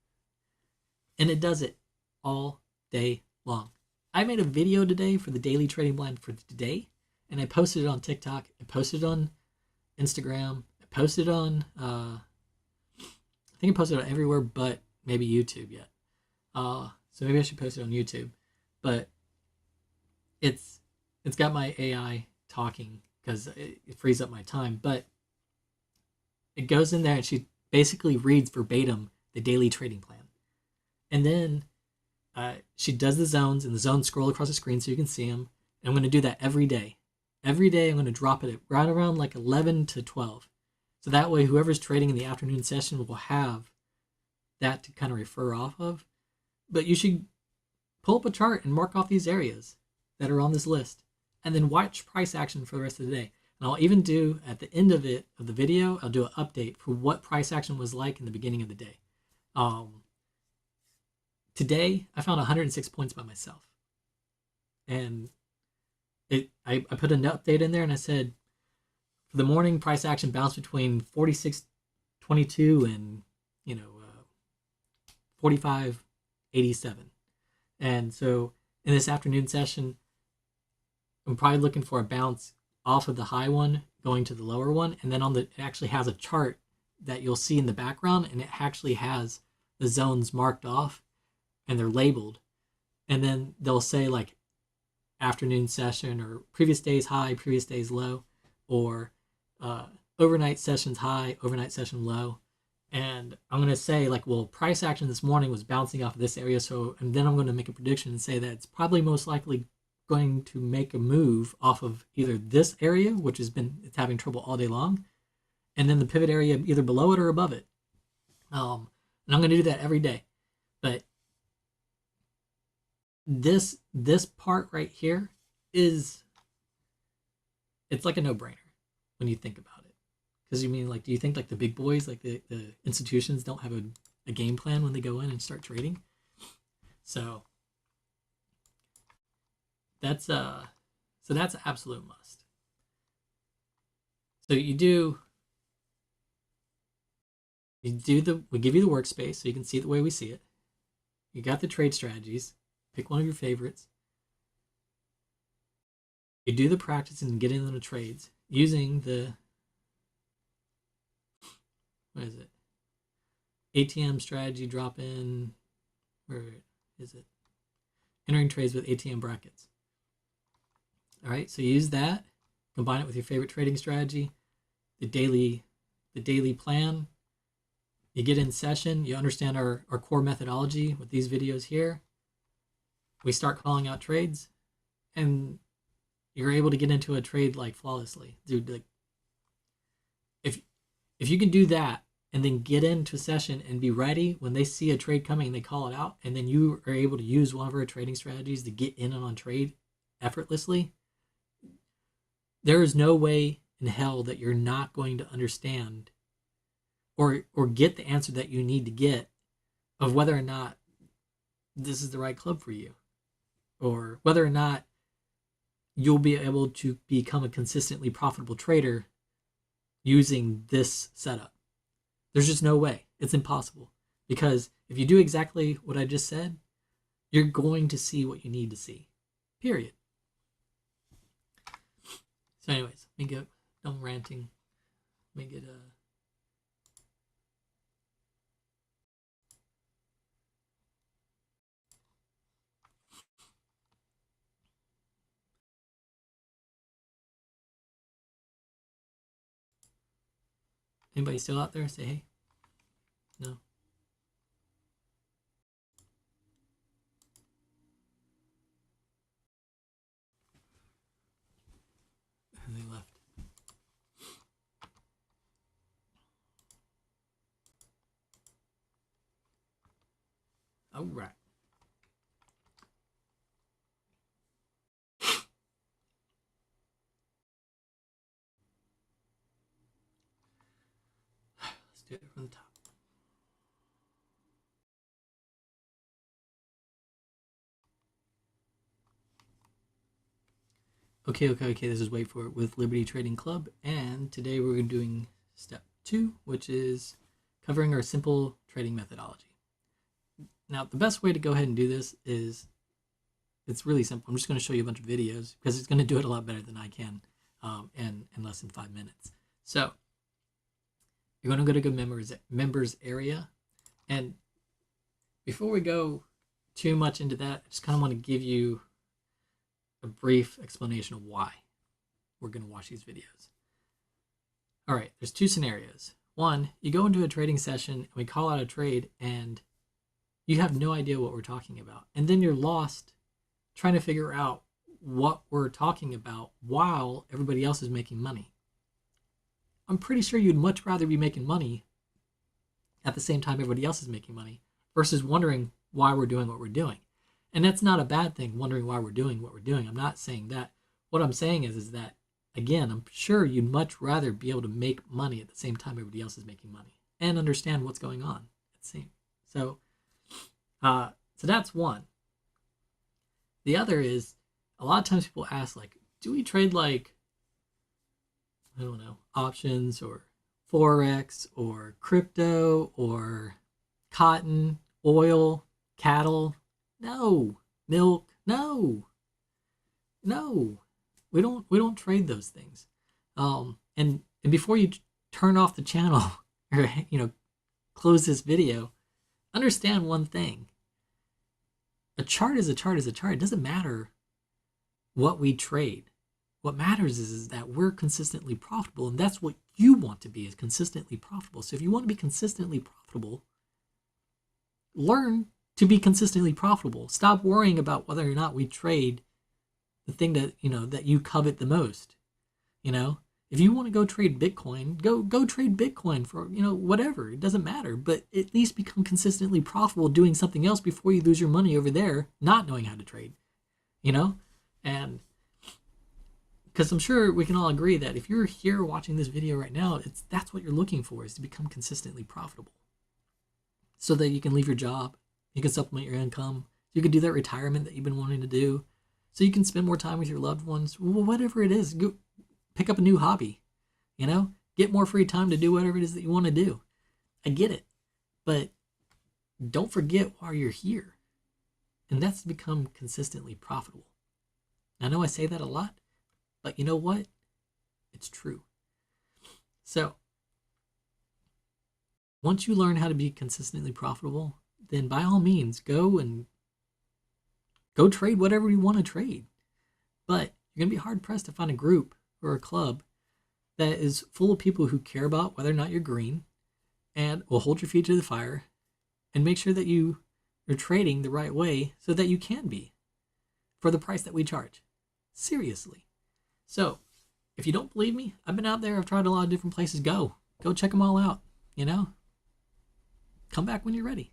And it does it all day long. I made a video today for the daily trading plan for today, and I posted it on TikTok, I posted it on Instagram, I posted it on, I think I posted it everywhere but maybe YouTube yet. So maybe I should post it on YouTube. But it's got my AI talking because it frees up my time. But it goes in there and she basically reads verbatim the daily trading plan. And then she does the zones, and the zones scroll across the screen so you can see them. And I'm going to do that every day. Every day I'm going to drop it right around like 11 to 12. So that way whoever's trading in the afternoon session will have that to kind of refer off of. But you should pull up a chart and mark off these areas that are on this list, and then watch price action for the rest of the day. And I'll even do, at the end of the video, I'll do an update for what price action was like in the beginning of the day. today I found 106 points by myself. And I put an update in there and I said, for the morning, price action bounced between 46.22 and 45.87. And so in this afternoon session, I'm probably looking for a bounce off of the high one going to the lower one, and then it actually has a chart that you'll see in the background, and it actually has the zones marked off and they're labeled, and then they'll say like afternoon session or previous day's high, previous day's low, or overnight sessions high, overnight session low. And I'm going to say like, well, price action this morning was bouncing off of this area. So, and then I'm going to make a prediction and say that it's probably most likely going to make a move off of either this area, which it's having trouble all day long, and then the pivot area either below it or above it. And I'm going to do that every day. But this part right here it's like a no-brainer when you think about it. Because you mean, like, do you think like the big boys, like the institutions, don't have a game plan when they go in and start trading? So that's an absolute must. So we give you the workspace so you can see it the way we see it. You got the trade strategies. Pick one of your favorites. You do the practice and get in on the trades using the, what is it? ATM strategy drop in, where is it? Entering trades with ATM brackets. All right, so use that, combine it with your favorite trading strategy, the daily plan. You get in session, you understand our core methodology with these videos here. We start calling out trades, and you're able to get into a trade like flawlessly. Dude, like if you can do that and then get into a session and be ready when they see a trade coming and they call it out, and then you are able to use one of our trading strategies to get in on trade effortlessly, there is no way in hell that you're not going to understand or get the answer that you need to get of whether or not this is the right club for you, or whether or not you'll be able to become a consistently profitable trader using this setup. There's just no way. It's impossible. Because if you do exactly what I just said, you're going to see what you need to see. Period. So anyways, let me get done ranting. Let me get anybody still out there? Say hey. No. And they left. All right. Let's do it from the top. Okay, this is Wait For It with Liberty Trading Club, and today we're doing step 2, which is covering our simple trading methodology. Now, the best way to go ahead and do this is, it's really simple. I'm just going to show you a bunch of videos because it's going to do it a lot better than I can in less than 5 minutes. So you're going to go to members area, and before we go too much into that, I just kind of want to give you a brief explanation of why we're going to watch these videos. All right, there's 2 scenarios. One, you go into a trading session and we call out a trade and you have no idea what we're talking about. And then you're lost trying to figure out what we're talking about while everybody else is making money. I'm pretty sure you'd much rather be making money at the same time everybody else is making money versus wondering why we're doing what we're doing. And that's not a bad thing, wondering why we're doing what we're doing. I'm not saying that. What I'm saying is that, again, I'm sure you'd much rather be able to make money at the same time everybody else is making money and understand what's going on at the same. So So that's one. The other is, a lot of times people ask, like, do we trade like, I don't know, options or Forex or crypto or cotton, oil, cattle? No. Milk? No. No. We don't trade those things. And before you turn off the channel or close this video, understand one thing. A chart is a chart is a chart. It doesn't matter what we trade. What matters is that we're consistently profitable, and that's what you want to be, is consistently profitable. So if you want to be consistently profitable, learn to be consistently profitable. Stop worrying about whether or not we trade the thing that that you covet the most. If you want to go trade Bitcoin, go trade Bitcoin for whatever. It doesn't matter, but at least become consistently profitable doing something else before you lose your money over there not knowing how to trade. And because I'm sure we can all agree that if you're here watching this video right now, that's what you're looking for, is to become consistently profitable, so that you can leave your job, you can supplement your income, you can do that retirement that you've been wanting to do, so you can spend more time with your loved ones, whatever it is. Go pick up a new hobby, get more free time to do whatever it is that you want to do. I get it, but don't forget why you're here, and that's to become consistently profitable. I know I say that a lot, but you know what? It's true. So once you learn how to be consistently profitable, then by all means, go trade whatever you want to trade. But you're going to be hard pressed to find a group or a club that is full of people who care about whether or not you're green and will hold your feet to the fire and make sure that you are trading the right way so that you can be for the price that we charge. Seriously. So if you don't believe me, I've been out there. I've tried a lot of different places. Go check them all out. Come back when you're ready.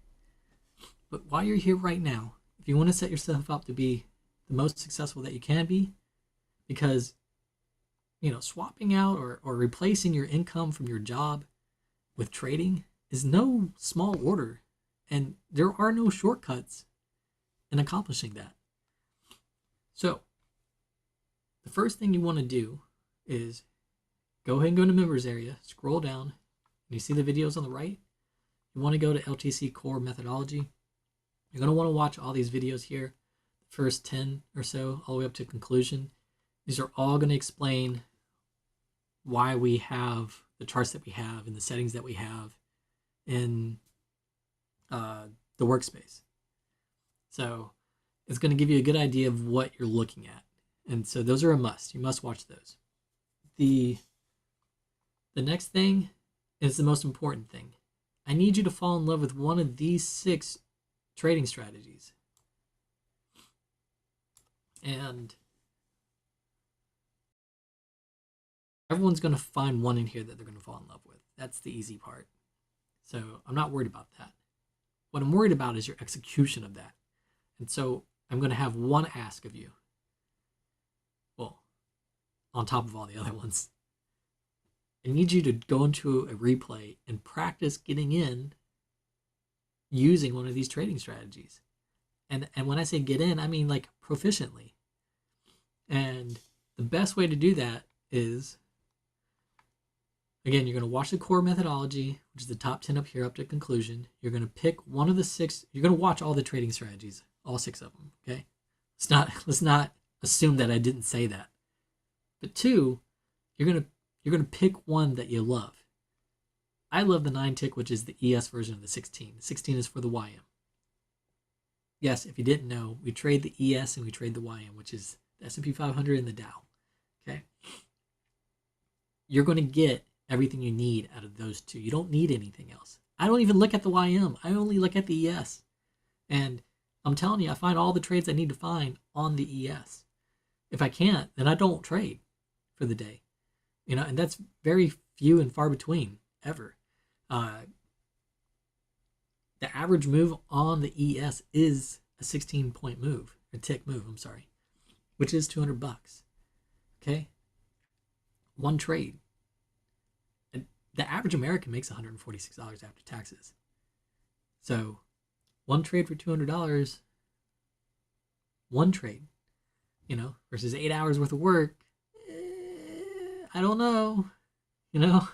But while you're here right now, if you want to set yourself up to be the most successful that you can be, because swapping out or replacing your income from your job with trading is no small order, and there are no shortcuts in accomplishing that. So the first thing you want to do is go ahead and go to members area, scroll down, and you see the videos on the right. You want to go to LTC core methodology. You're going to want to watch all these videos here, the first 10 or so, all the way up to conclusion. These are all going to explain why we have the charts that we have and the settings that we have in the workspace. So it's going to give you a good idea of what you're looking at. And so those are a must. You must watch those. The next thing is the most important thing. I need you to fall in love with one of these 6 trading strategies. And everyone's going to find one in here that they're going to fall in love with. That's the easy part. So I'm not worried about that. What I'm worried about is your execution of that. And so I'm going to have one ask of you. Well, on top of all the other ones. I need you to go into a replay and practice getting in using one of these trading strategies. And when I say get in, I mean like proficiently. And the best way to do that is, again, you're going to watch the core methodology, which is the top 10 up here up to conclusion. You're going to pick one of the 6. You're going to watch all the trading strategies, all 6 of them, okay? Let's not assume that I didn't say that. But 2, you're going to pick one that you love. I love the 9 tick, which is the ES version of the 16. The 16 is for the YM. Yes, if you didn't know, we trade the ES and we trade the YM, which is the S&P 500 and the Dow. Okay? You're going to get everything you need out of those 2. You don't need anything else. I don't even look at the YM. I only look at the ES. And I'm telling you, I find all the trades I need to find on the ES. If I can't, then I don't trade for the day. And that's very few and far between, ever. The average move on the ES is a 16-point move, a tick move, I'm sorry, which is $200. Okay? One trade. And the average American makes $146 after taxes. So one trade for $200, one trade, you know, versus 8 hours worth of work. I don't know, you know.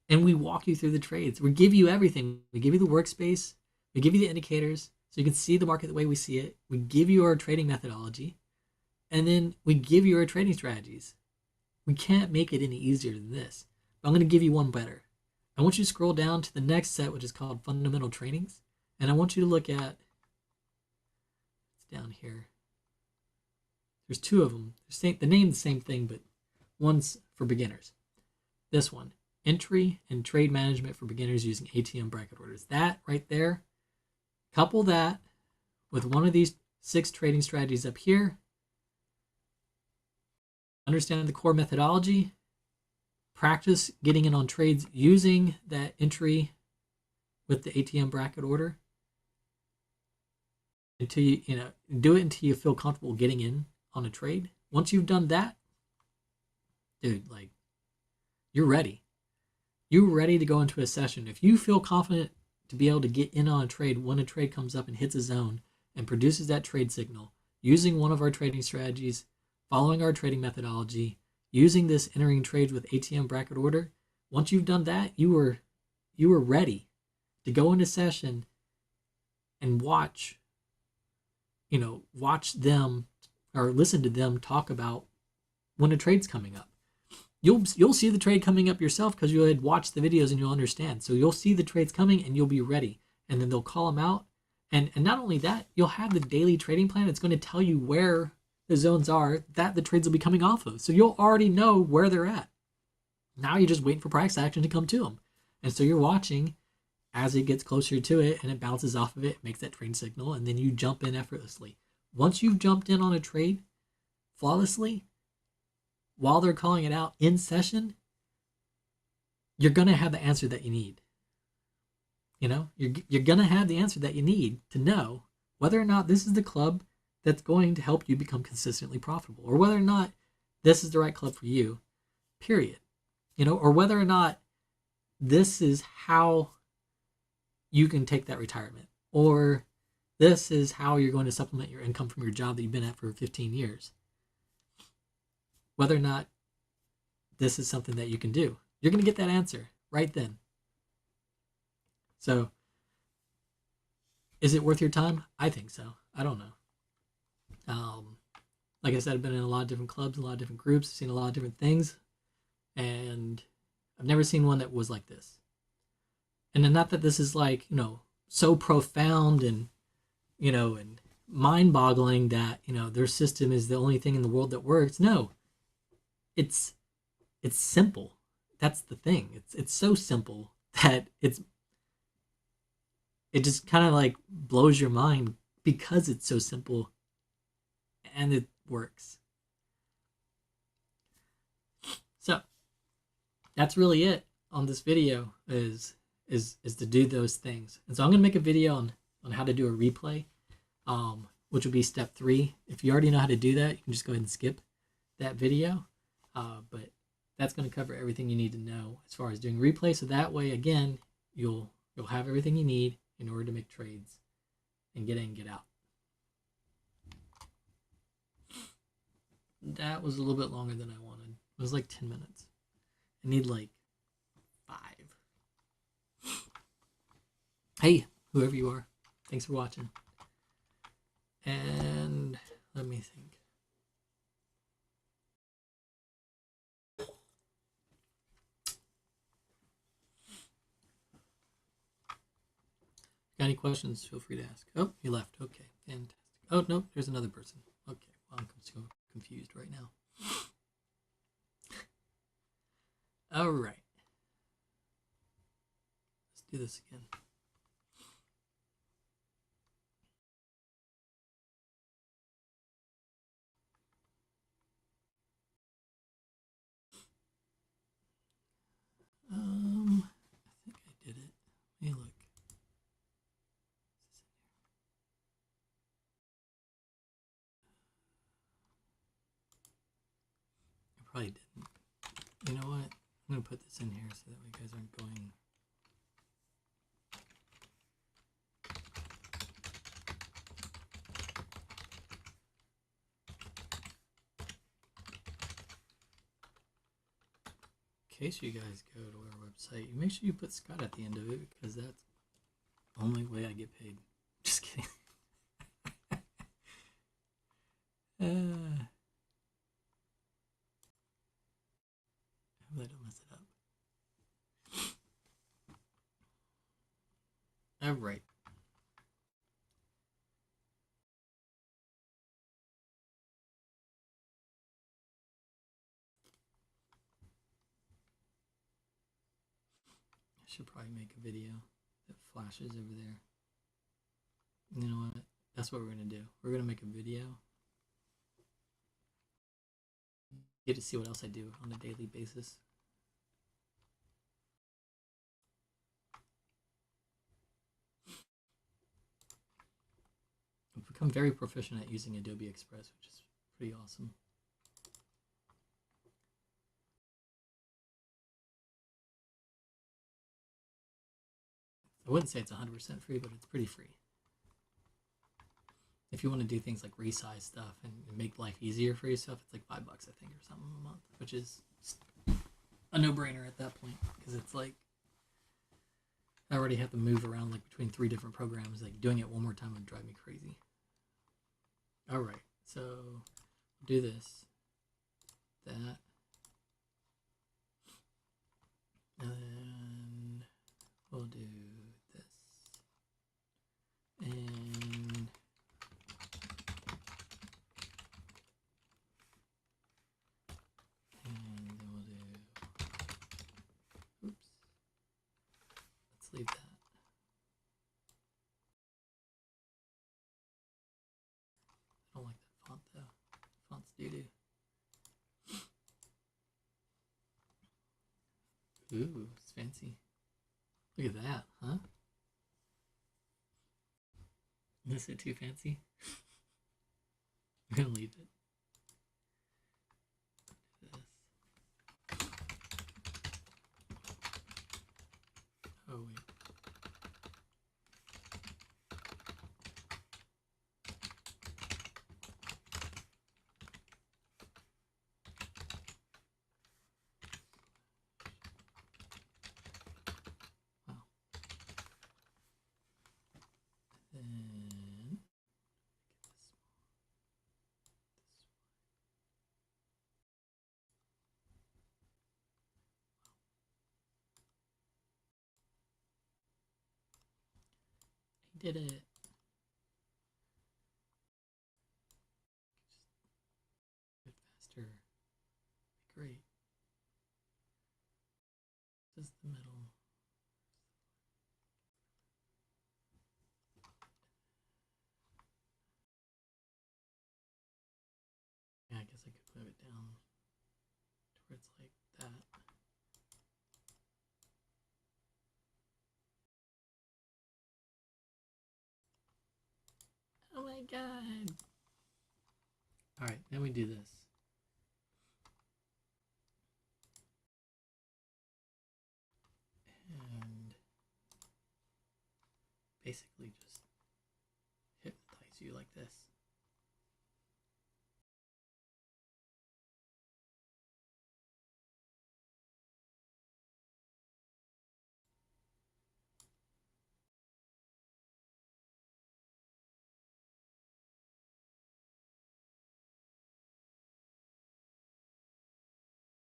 And we walk you through the trades. We give you everything. We give you the workspace. We give you the indicators so you can see the market the way we see it. We give you our trading methodology. And then we give you our trading strategies. We can't make it any easier than this. But I'm going to give you one better. I want you to scroll down to the next set, which is called Fundamental Trainings. And I want you to look at, it's down here. There's two of them. The name's the same thing, but one's for beginners. This one, Entry and Trade Management for Beginners Using ATM Bracket Orders. That right there, couple that with one of these 6 trading strategies up here. Understand the core methodology. Practice getting in on trades using that entry with the ATM bracket order. Until you know, do it until you feel comfortable getting in on a trade. Once you've done that, dude, like, you're ready. You're ready to go into a session. If you feel confident to be able to get in on a trade when a trade comes up and hits a zone and produces that trade signal, using one of our trading strategies, following our trading methodology, using this entering trades with ATM bracket order, once you've done that, you are ready to go into session and watch them or listen to them talk about when a trade's coming up. You'll see the trade coming up yourself because you had watched the videos and you'll understand. So you'll see the trades coming and you'll be ready. And then they'll call them out. And not only that, you'll have the daily trading plan. It's going to tell you where the zones are that the trades will be coming off of. So you'll already know where they're at. Now you're just waiting for price action to come to them. And so you're watching as it gets closer to it and it bounces off of it, makes that trade signal, and then you jump in effortlessly. Once you've jumped in on a trade flawlessly, while they're calling it out in session, you're going to have the answer that you need. You know, you're going to have the answer that you need to know whether or not this is the club that's going to help you become consistently profitable, or whether or not this is the right club for you, period. You know, or whether or not this is how you can take that retirement, or this is how you're going to supplement your income from your job that you've been at for 15 years. Whether or not this is something that you can do. You're going to get that answer right then. So, is it worth your time? I think so. I don't know. Like I said, I've been in a lot of different clubs, a lot of different groups, seen a lot of different things, and I've never seen one that was like this. And not that this is like, you know, so profound and, you know, and mind-boggling that, you know, their system is the only thing in the world that works. No. It's simple. That's the thing. It's so simple that it just kind of like blows your mind because it's so simple and it works. So that's really it on this video is to do those things. And so I'm gonna make a video on how to do a replay, which will be step 3. If you already know how to do that, you can just go ahead and skip that video. But that's going to cover everything you need to know as far as doing replay. So that way, again, you'll have everything you need in order to make trades and get in and get out. That was a little bit longer than I wanted. It was like 10 minutes. I need like 5. Hey, whoever you are, thanks for watching. And let me think. Got any questions, feel free to ask. Oh, he left. Okay, fantastic. Oh, no, there's another person. Okay, well, I'm so confused right now. All right. Let's do this again. I think I did it. Let me look. I probably didn't. You know what? I'm going to put this in here so that you guys aren't going. case you guys go to our website, make sure you put Scott at the end of it because that's the only way I get paid. Just kidding. I hope I don't mess it up. All right. I should probably make a video that flashes over there. You know what? That's what we're gonna do. We're gonna make a video. You get to see what else I do on a daily basis. I've become very proficient at using Adobe Express, which is pretty awesome. I wouldn't say it's 100% free, but it's pretty free. If you want to do things like resize stuff and make life easier for yourself, it's like $5, I think, or something a month, which is a no-brainer at that point because it's like I already have to move around like between 3 different programs. Like doing it one more time would drive me crazy. All right, so do this, that, and then we'll do this, and then we'll do, oops, let's leave that. I don't like that font though. Font's doo-doo. Ooh, it's fancy. Look at that, huh? Is it too fancy? I'm gonna leave it. This. Oh wait. Then I did it. Just a bit faster. Great. This is the middle. Yeah, I guess I could move it down to where it's like that. Oh my god. Alright, now we do this. And basically just hypnotize you like this.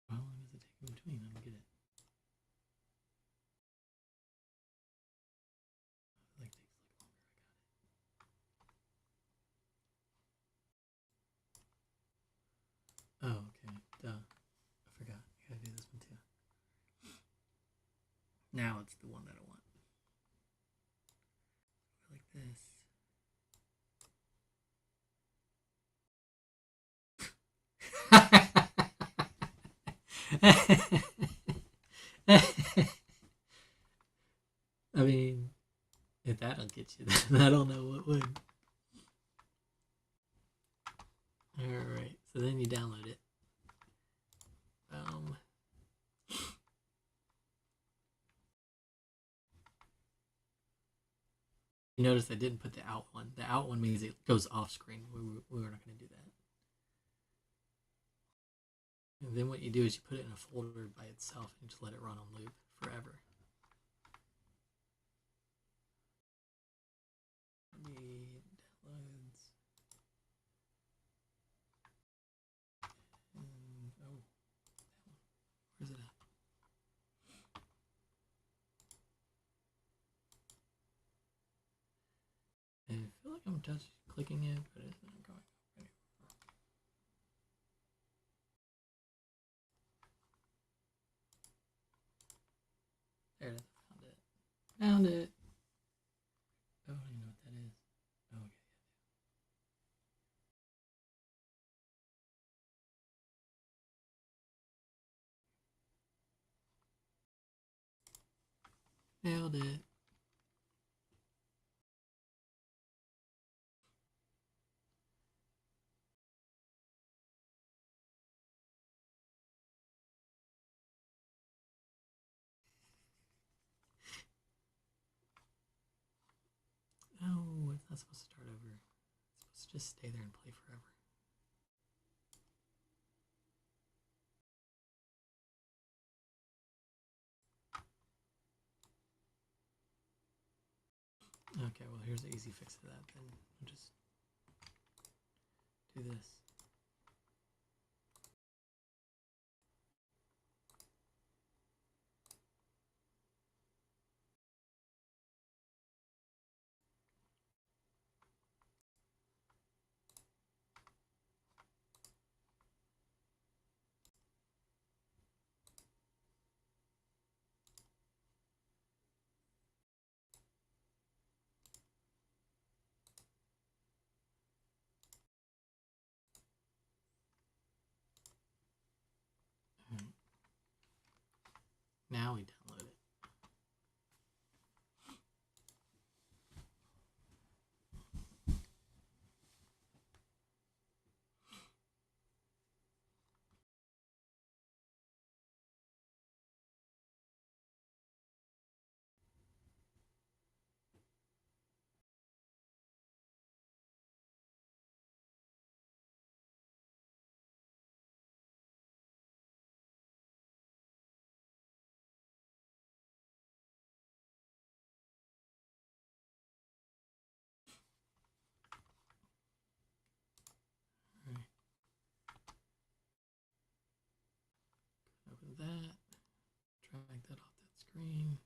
How long does it take in between? I don't get it. Like takes like longer. I got it. Oh, okay. Duh. I forgot. I gotta do this one too. Now it's the one that I want. Like this. I mean, if that'll get you, then I don't know what would. Alright, so then you download it. You notice I didn't put the out one. The out one means it goes off screen. We were not going to do that. And then what you do is you put it in a folder by itself and just let it run on loop forever. Downloads. And, oh, where's it at? I feel like I'm clicking it, but it's not going anywhere. There it is. Found it. Oh, I don't even know what that is. Oh, okay. Nailed it. No, it's not supposed to start over. It's supposed to just stay there and play forever. Okay, well here's the easy fix to that then. We'll just do this. Now we download it. Open that, drag that off that screen.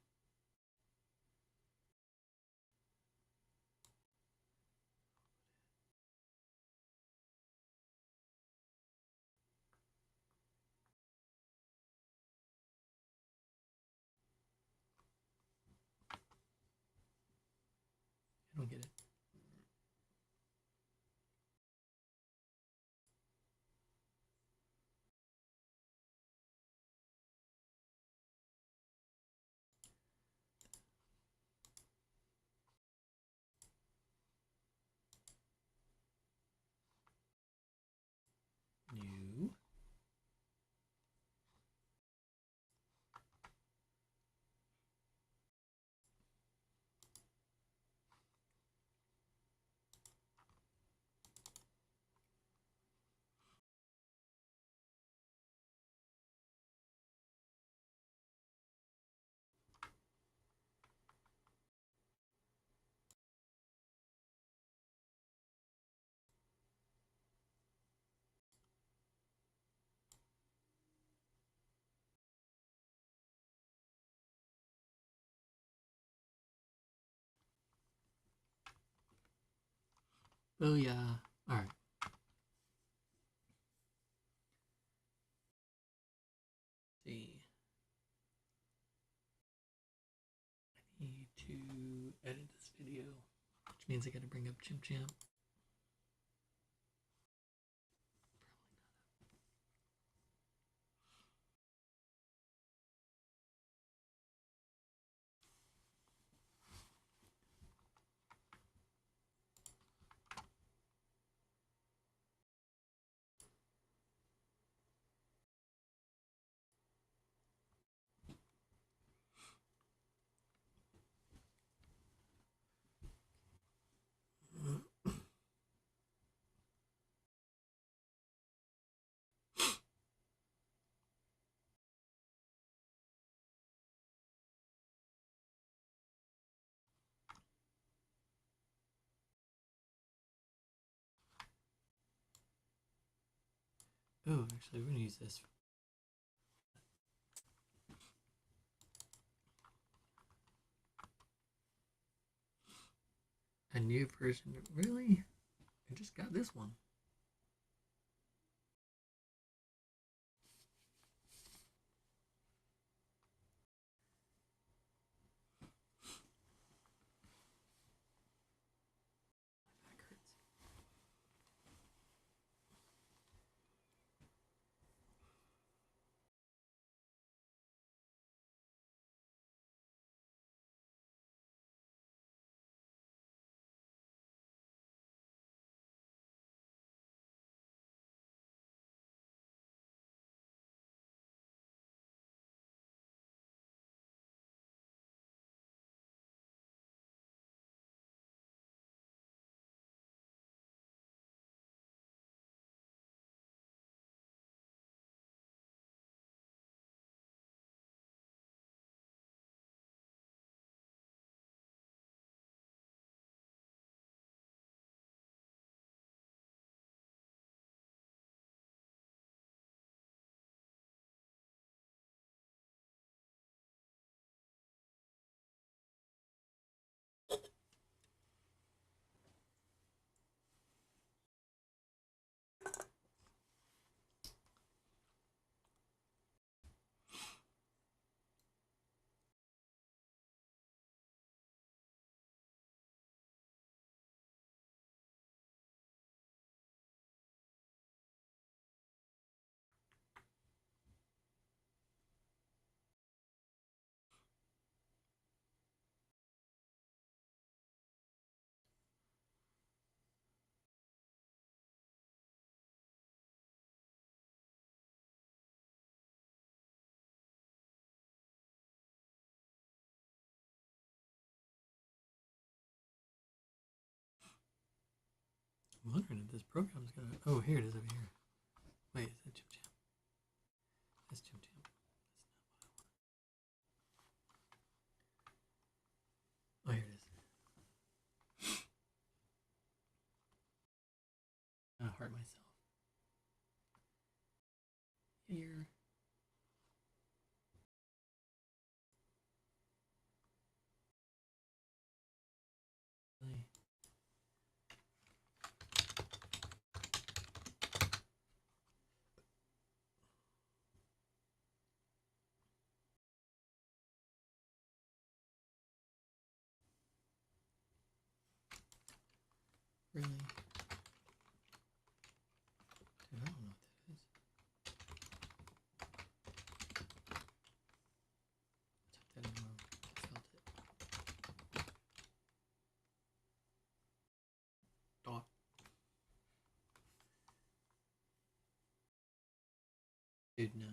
I don't get it. New. Oh yeah. All right. See. I need to edit this video, which means I got to bring up Chimp Champ. Oh, actually, we're gonna use this. A new version? Really? I just got this one. I'm wondering if this program's gonna. Oh, here it is over here. Wait, is that Jim Jam? That's Jim Jam. That's not what I want. Oh, here it is. I hurt myself. Here. Really? Really? Dude, I don't know what that is. I took that in wrong. I felt it. Dot. Dude, no.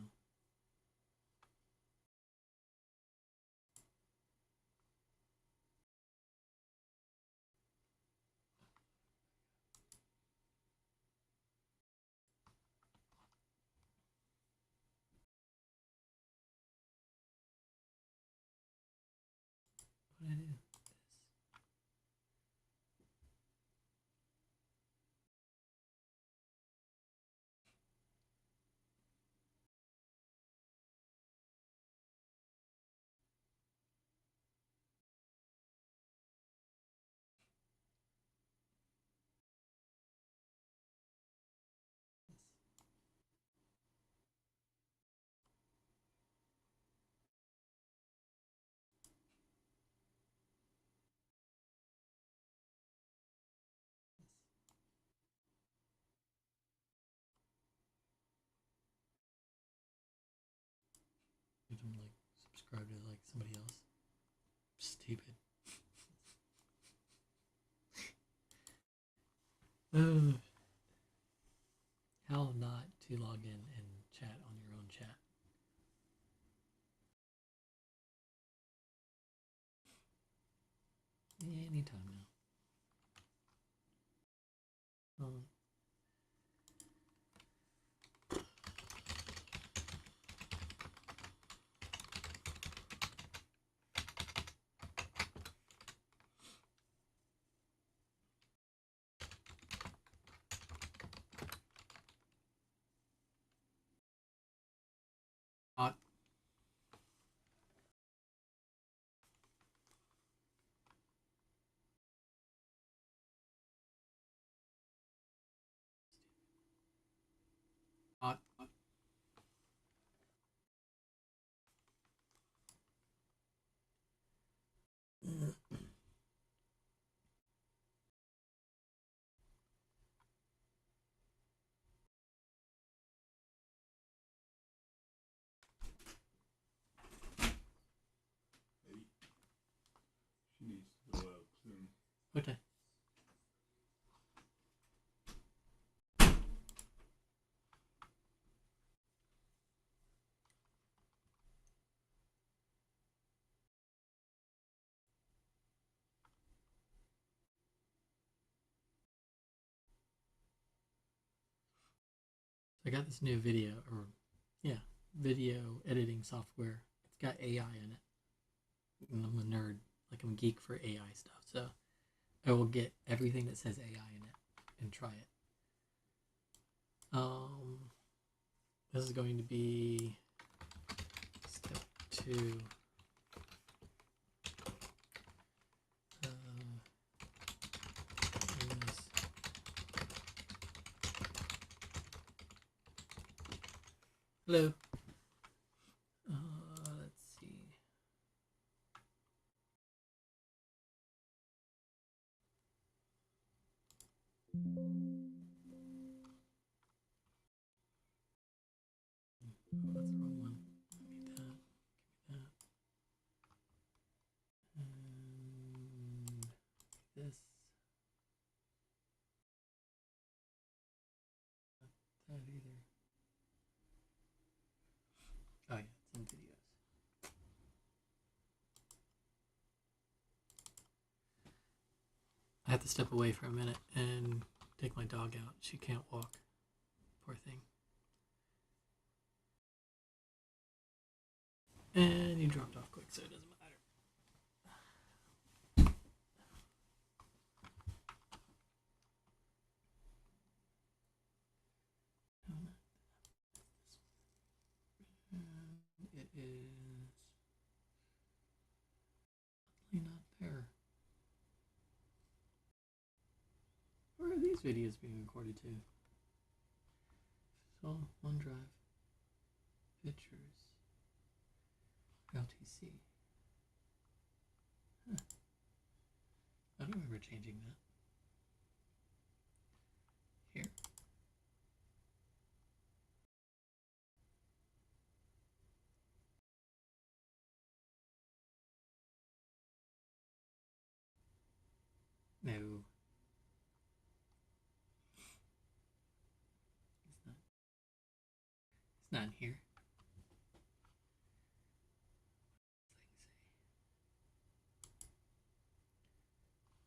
What did I do? Did I'm like subscribe to like somebody else? Stupid. How not to log in and chat on your own chat? Anytime now. Okay. I got this new video, or yeah, video editing software. It's got AI in it. And I'm a nerd, like I'm a geek for AI stuff. So I will get everything that says AI in it and try it. This is going to be step 2. Hello. Let's see. Oh, that's the wrong one. I need that. Give me that. And this. Not that either. Oh yeah, it's in videos. I have to step away for a minute and take my dog out. She can't walk. Poor thing. And you dropped off quick, so it doesn't matter. It is not there. Where are these videos being recorded to? So, OneDrive, pictures, LTC. Huh. I don't remember changing that. Here. No. It's not in here.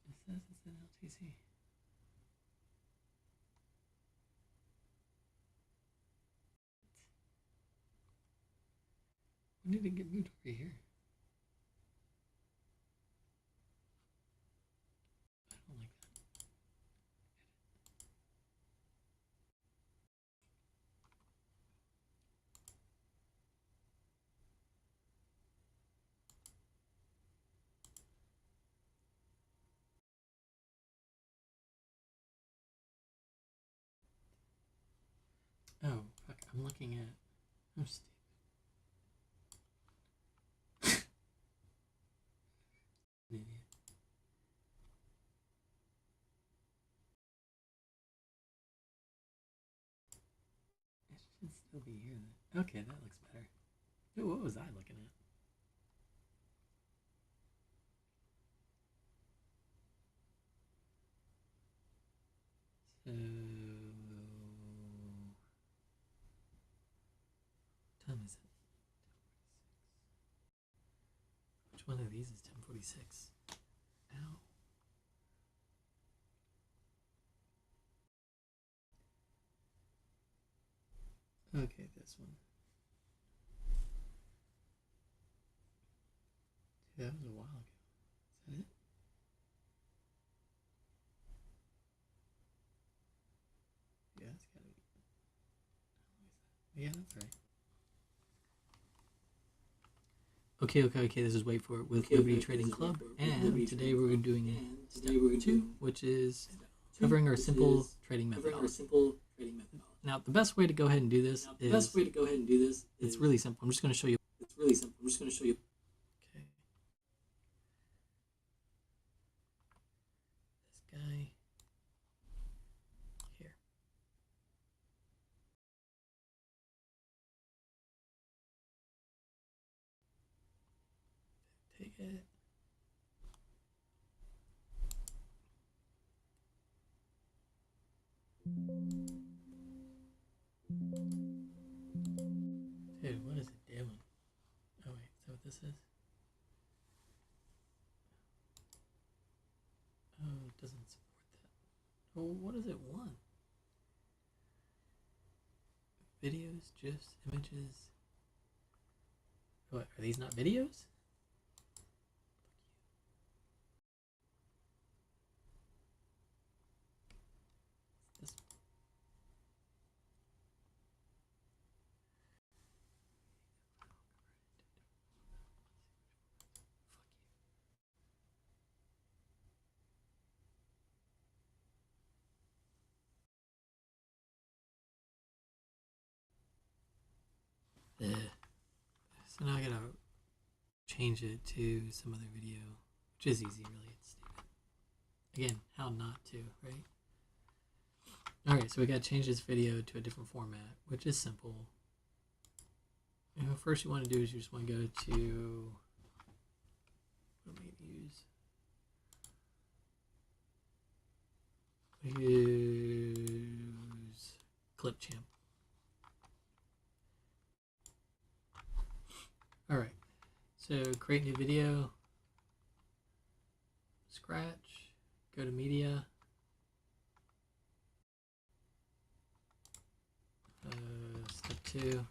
It says it's an LTC. When did it get moved over here? I don't like that. Oh, fuck. I'm looking at. I'm stupid. Idiot. It should still be here then. Okay, that looks better. Ooh, what was I looking at? So. What time is it? Which one of these is 10:46? Ow. Okay, this one. Dude, that was a while ago. Is that it? Yeah, it's gotta be. Yeah, that's right. Okay. This is Wait For It with Liberty Trading Club, and today we're doing step 2, which is covering our simple trading methodology. Now, the best way to go ahead and do this is it's really simple. I'm just going to show you. Okay. This guy here. Take it. this is. Oh, it doesn't support that. Oh, what does it want? Videos, GIFs, images. What, are these not videos? This. So now I gotta change it to some other video, which is easy, really. It's stupid. Again, how not to, right? Alright, so we gotta change this video to a different format, which is simple. And what first you want to do is you just want to go to, what do we use Clipchamp. Alright, so create new video, scratch, go to media, step 2,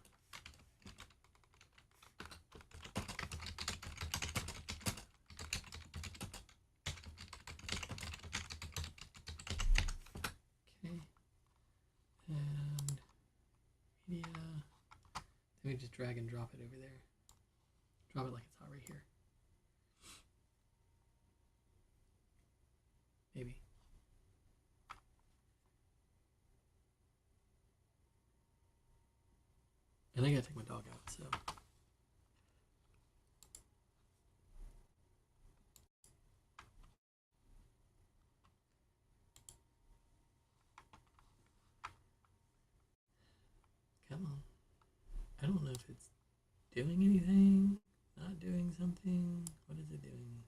okay, and media, then we just drag and drop it over there. Drop it like it's hot right here. Maybe. And I gotta take my dog out, so. Come on. I don't know if it's doing anything. Not doing something. What is it doing?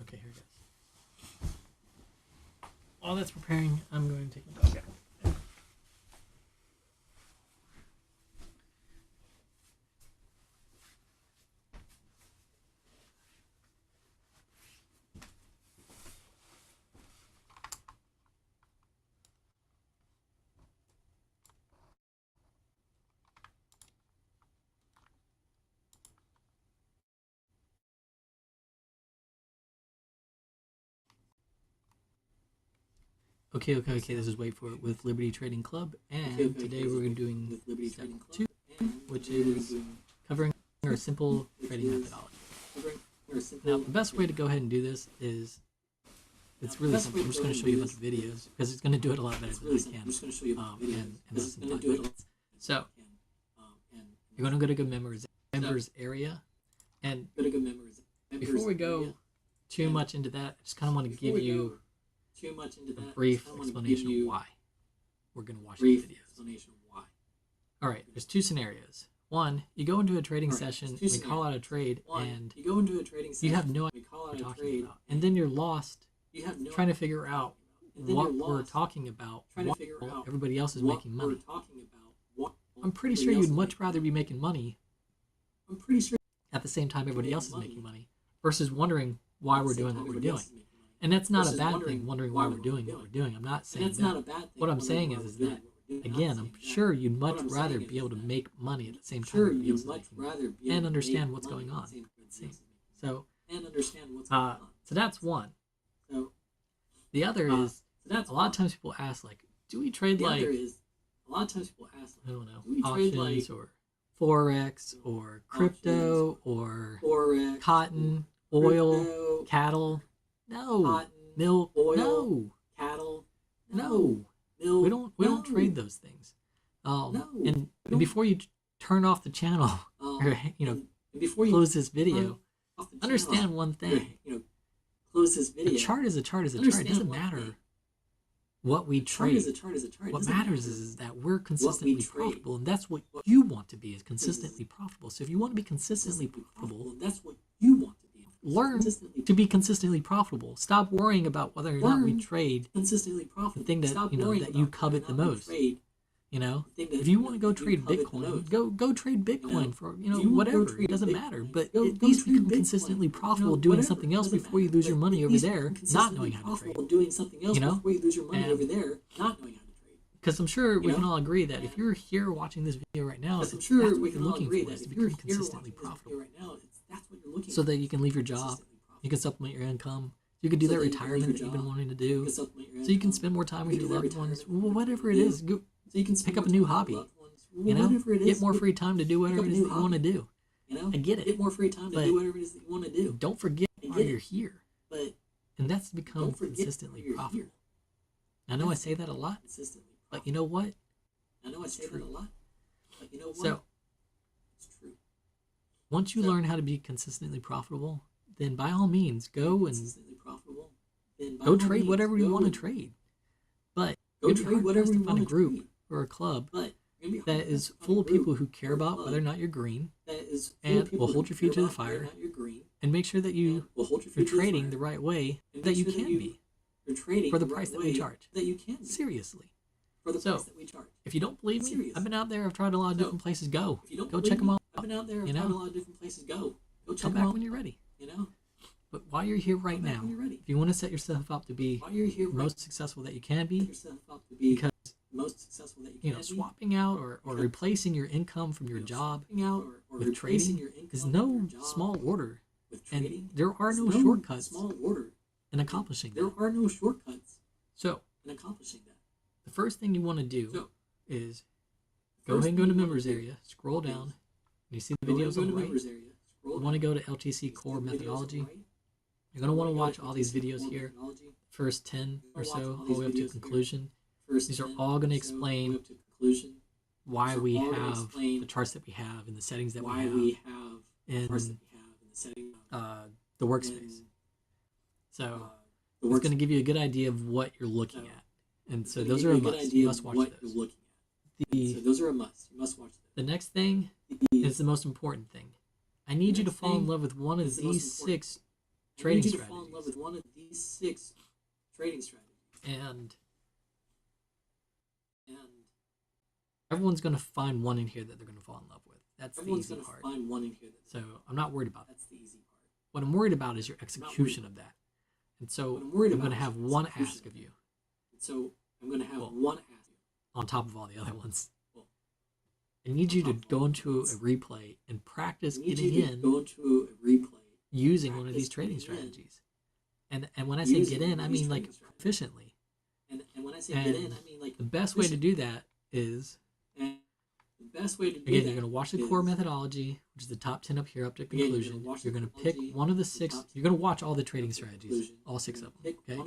Okay, here it goes. While that's preparing, I'm going to take my dog out. Okay, this is Wait For It with Liberty Trading Club, and today we're doing step 2, which is covering our simple trading methodology. Now, the best way to go ahead and do this is, it's really simple. I'm just going to show you a bunch of videos, because it's going to do it a lot better than I can, and less than 5 minutes. So, you're going to go to members area, and before we go too much into that, I just kind of want to give you a brief explanation of why we're going to watch these videos. Alright, there's 2 scenarios. One, you go into a trading session, we call out a trade, and you have no idea what we're talking about. And then you're lost trying to figure out what we're talking about while everybody else is making money. I'm pretty sure you'd much rather be making money at the same time everybody else is making money versus wondering why we're doing what we're doing. And that's not a bad thing, wondering why we're doing what we're doing. I'm not saying that. What I'm saying is that, again, I'm sure you'd much rather be able to make money at the same time everybody else is making money and understand what's going on. So that's one. The other is, a lot of times people ask, like, do we trade like, I don't know, options or Forex or crypto or cotton, oil, cattle? No. Milk? No. Cattle? No. We don't trade those things. And before you turn off the channel, or before you close this video, understand one thing. A chart is a chart is a chart. It doesn't matter what we trade. What matters is that we're consistently profitable, and that's what you want to be, is consistently profitable. So if you want to be consistently profitable, that's what you want to be. Learn to be consistently profitable. Stop worrying about whether or not we trade the thing that that you covet the most. You know, if you want to go trade Bitcoin, go trade Bitcoin for, whatever. It doesn't matter. But at least become consistently profitable doing something else before you lose your money over there not knowing how to trade. You know? Because I'm sure we can all agree that if you're here watching this video right now, that's what you're looking for, is to become consistently profitable. So that you can leave your job, you can supplement your income, you can do that retirement that you've been wanting to do, so you can spend more time with your loved ones, whatever it is. So you can pick up a new hobby, get more free time to do whatever it is that you want to do. I get it, but don't forget why you're here, and that's to become consistently profitable. I know I say that a lot, but you know what? It's true. So, once you learn how to be consistently profitable, then by all means, go trade whatever you want to trade. But go trade whatever you want to group or a club that is full of people who care about whether or not you're green and will hold your feet to the fire and make sure that you're trading the right way that you can be for the price that we charge. Seriously. So, if you don't believe me, I've been out there, I've tried a lot of different places. Go check them out. Come back when you're ready. But while you're here right now, if you want to set yourself up to be the most successful that you can be, because swapping out or replacing your income from your job with trading is no small order, and there are no shortcuts in accomplishing that. So, the first thing you want to do is go ahead and go to members area, scroll down, and you see the videos on the right. You want to go to LTC core methodology. You're going to want to watch all these videos here, first 10 or so, all the way up to conclusion. These are all going to explain why we have the charts that we have and the settings that we have in the workspace. So it's going to give you a good idea of what you're looking at. And so those are a must. You must watch those. The next thing is the most important thing. I need you to fall in love with one of these 6 trading strategies. And everyone's going to find one in here that they're going to fall in love with. That's the easy part. So I'm not worried about that. What I'm worried about is your execution of that. And so I'm going to have one ask of you. On top of all the other ones. I need you to go into a replay and practice getting in using one of these trading strategies. And when I say get in, I mean like efficiently. And the best way to do that is, again, you're going to watch the core methodology, which is the top 10 up here up to conclusion. You're going to pick one of the 6. You're going to watch all the trading strategies, all 6 of them. Okay?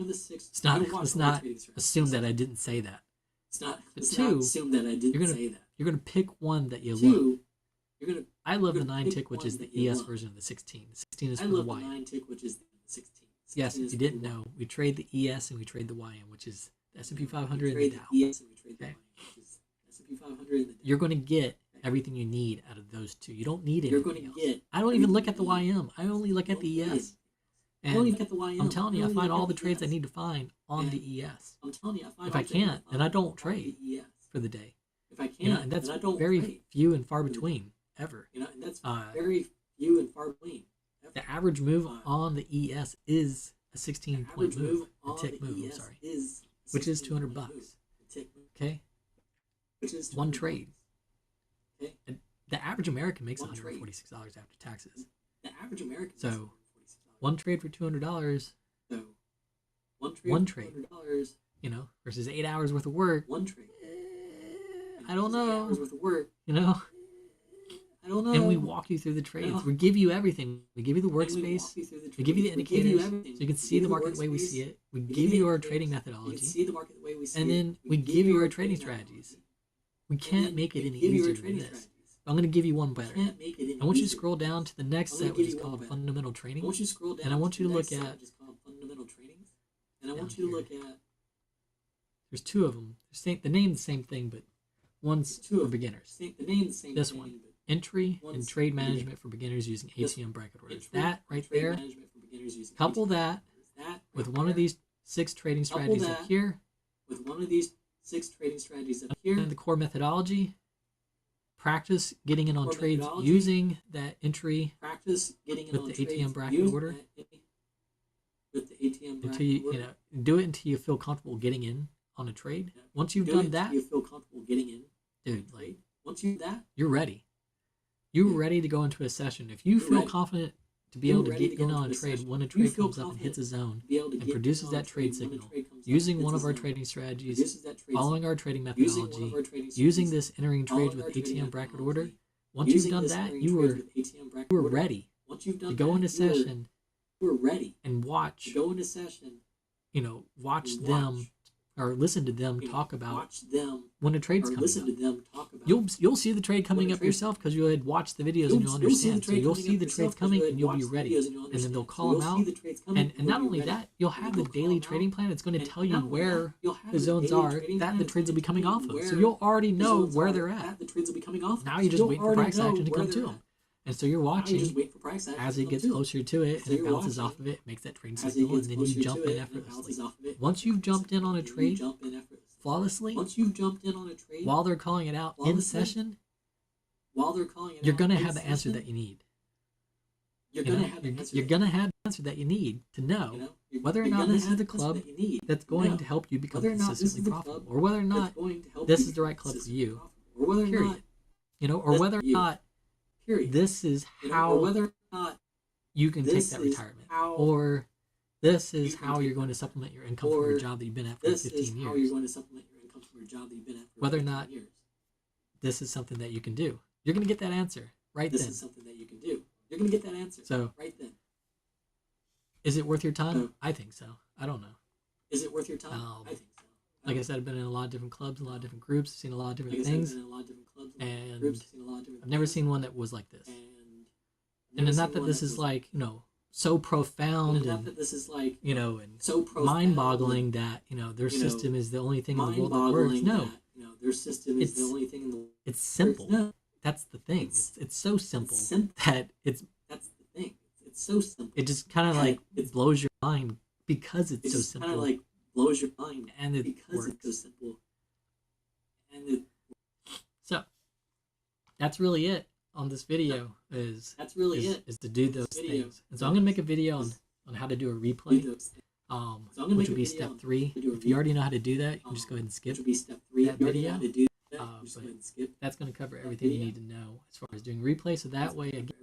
Let's not assume that I didn't say that. But 2, you're going to pick one that you love. I love the 9 tick, which is the ES version of the 16. The 16 is for the YM. Yes, if you didn't know, we trade the ES and we trade the YM, which is the S&P 500 and the Dow. Okay? You're going to get everything you need out of those 2. You don't need anything else. I don't even look at the YM. I only look at the ES. And I'm telling you, I find all the trades I need to find on the ES. If I can't, then I don't trade for the day. And that's very few and far between, ever. The average move on the ES is a 16-point move, a tick move, I'm sorry, which is $200. Okay? One trade. And the average American makes $146 after taxes. So, one trade for $200. One trade. Versus 8 hours worth of work. I don't know. And we walk you through the trades. We give you everything. We give you the workspace. We give you the indicators so you can see the market the way we see it. We give you our trading methodology. And then we give you our trading strategies. We can't make it any easier than this. I'm going to give you one better. I want you to scroll down to the next set, which is called fundamental trading. And I want you to look at, there's 2 of them. The name's the same thing, but one's for beginners. This one, entry and trade management for beginners using ATM bracket orders. That right there, couple that with one of these 6 trading strategies up here, 6 trading strategies up here. And the core methodology. Practice getting in on trades using that entry. Practice getting in with the ATM bracket order. With the ATM bracket order. Do it until you feel comfortable getting in on a trade. Once you've done that, you feel comfortable getting in, dude. Like once you do that, you're ready. You're ready to go into a session. If you feel confident to be able to get in on a trade when a trade comes up and hits a zone and produces that trade signal, using one of our trading strategies, following our trading methodology, using this entering trades with ATM bracket order, once you've done that, you were ready to go into session and watch, watch them or listen to them talk about when a trade's coming up. You'll see the trade coming up yourself because you had watched the videos and you'll understand. So you'll see the trades coming and you'll be ready. And then they'll call them out. And not only that, you'll have the daily trading plan. It's going to tell you where the zones are that the trades will be coming off of. So you'll already know where they're at. Now you just wait for price action to come to them. And so you're watching as it gets closer to it and it bounces off of it, makes that trade signal, and then you jump in effortlessly. Once you've jumped in on a trade flawlessly, while they're calling it out in session, you're going to have the answer that you need. You're going to have the answer that you need to know whether or not this is the club that's going to help you become consistently profitable, or whether or not this is the right club for you, period. Or whether or not this is how you can take that retirement, or this is how you're going to supplement your income from your job that you've been at for 15 years. Whether or not this is something that you can do, you're going to get that answer right then. So, is it worth your time? I think so. I don't know. Is it worth your time? I think so. Like I said, I've been in a lot of different clubs, a lot of different groups, seen a lot of different things, and I've never seen one that was like this. And it's not that this is like, so profound and so mind-boggling that their system is the only thing in the world that works. No, it's simple. That's the thing. It's so simple that it's so simple. It just kind of like blows your mind because it's so simple. And it works. So that's really it on this video. Is to do those things. And so I'm gonna make a video on how to do a replay, which would be step 3. If you already know how to do that, you can just go ahead and skip that video. But that's going to cover everything you need to know as far as doing replay. So that way, again,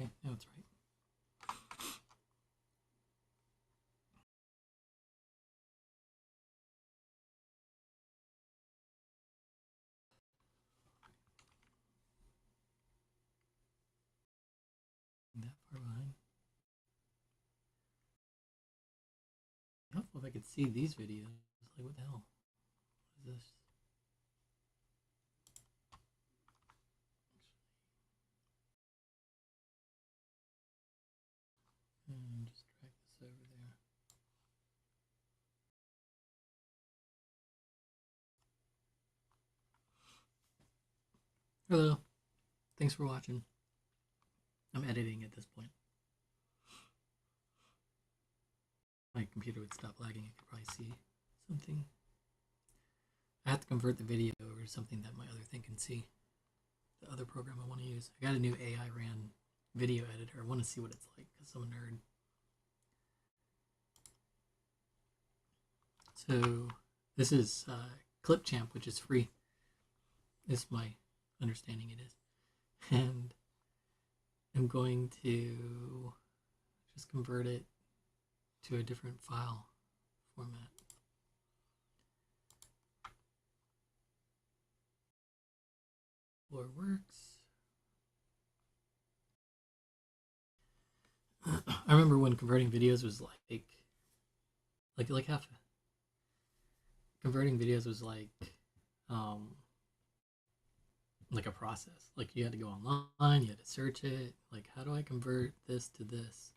Okay, now it's right. That far behind. Helpful if I could see these videos. Like, what the hell? What is this? And just drag this over there. Hello. Thanks for watching. I'm editing at this point. My computer would stop lagging. I could probably see something. I have to convert the video over to something that my other thing can see. The other program I want to use. I got a new AI ran video editor. I want to see what it's like because I'm a nerd. So this is Clipchamp, which is free. Is my understanding it is. And I'm going to just convert it to a different file format. Or works. I remember when converting videos was like half. Converting videos was like a process. Like you had to go online, you had to search it. Like, how do I convert this to this?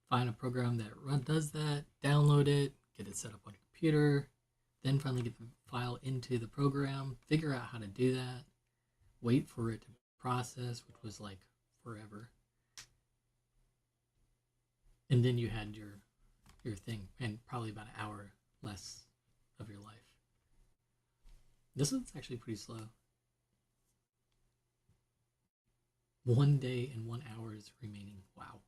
Find a program that does that, download it, get it set up on a computer, then finally get the file into the program, figure out how to do that, wait for it to process, which was like forever. And then you had your thing, and probably about an hour less of your life. This one's actually pretty slow. 1 day and 1 hour is remaining. Wow.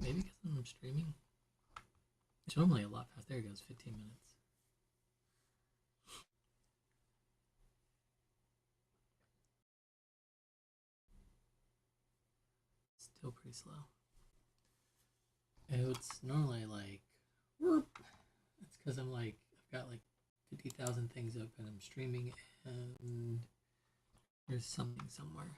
Maybe because I'm streaming. It's normally a lot faster. There it goes, 15 minutes. Still pretty slow. It's normally like, whoop. It's because I'm like, I've got like 50,000 things open. I'm streaming and there's something somewhere.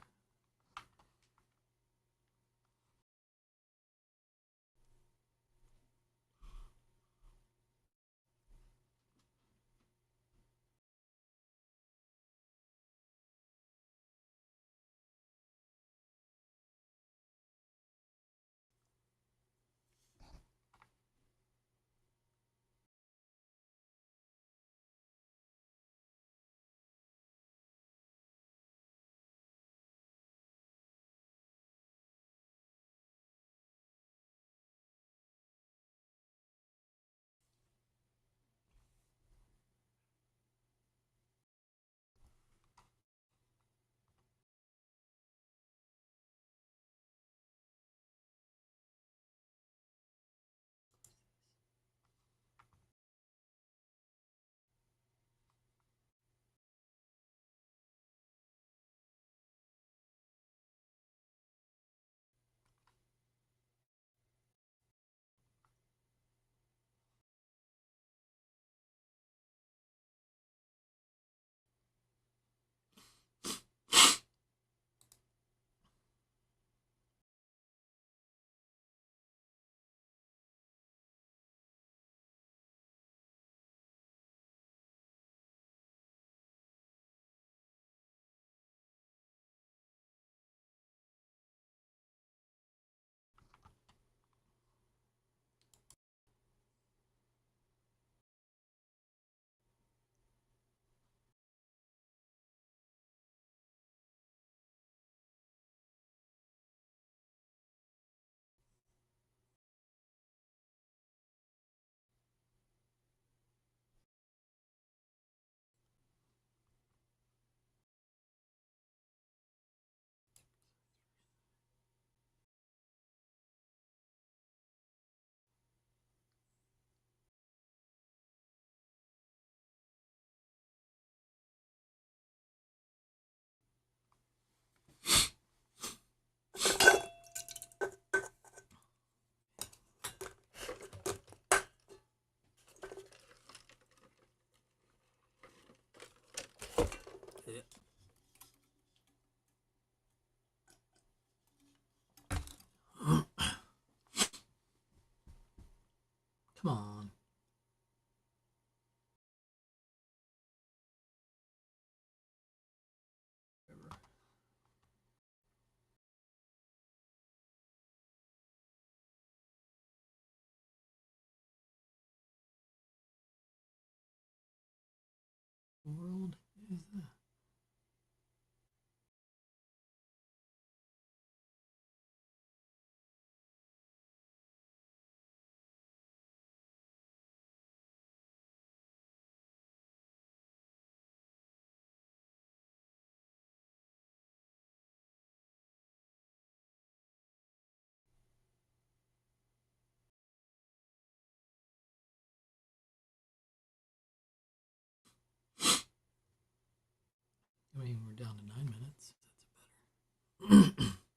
Come on. World is that? I mean, we're down to 9 minutes. That's better.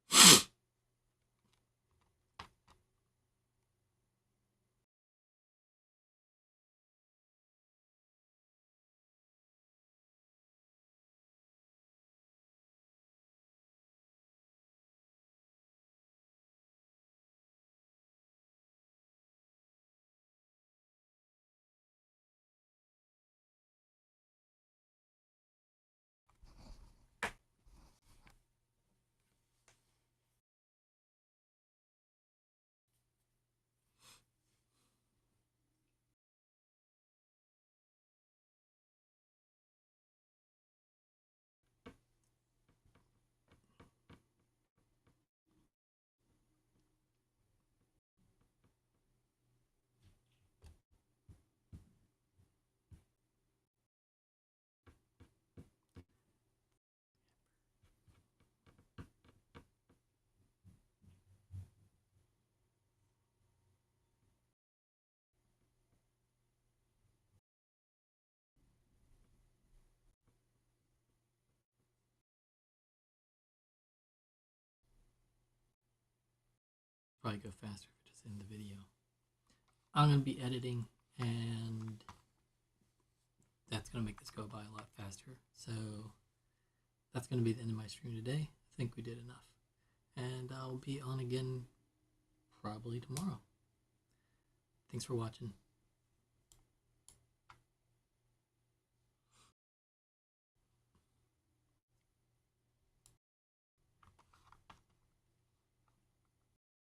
Probably go faster if I just end the video. I'm going to be editing, and that's going to make this go by a lot faster. So that's going to be the end of my stream today. I think we did enough. And I'll be on again probably tomorrow. Thanks for watching.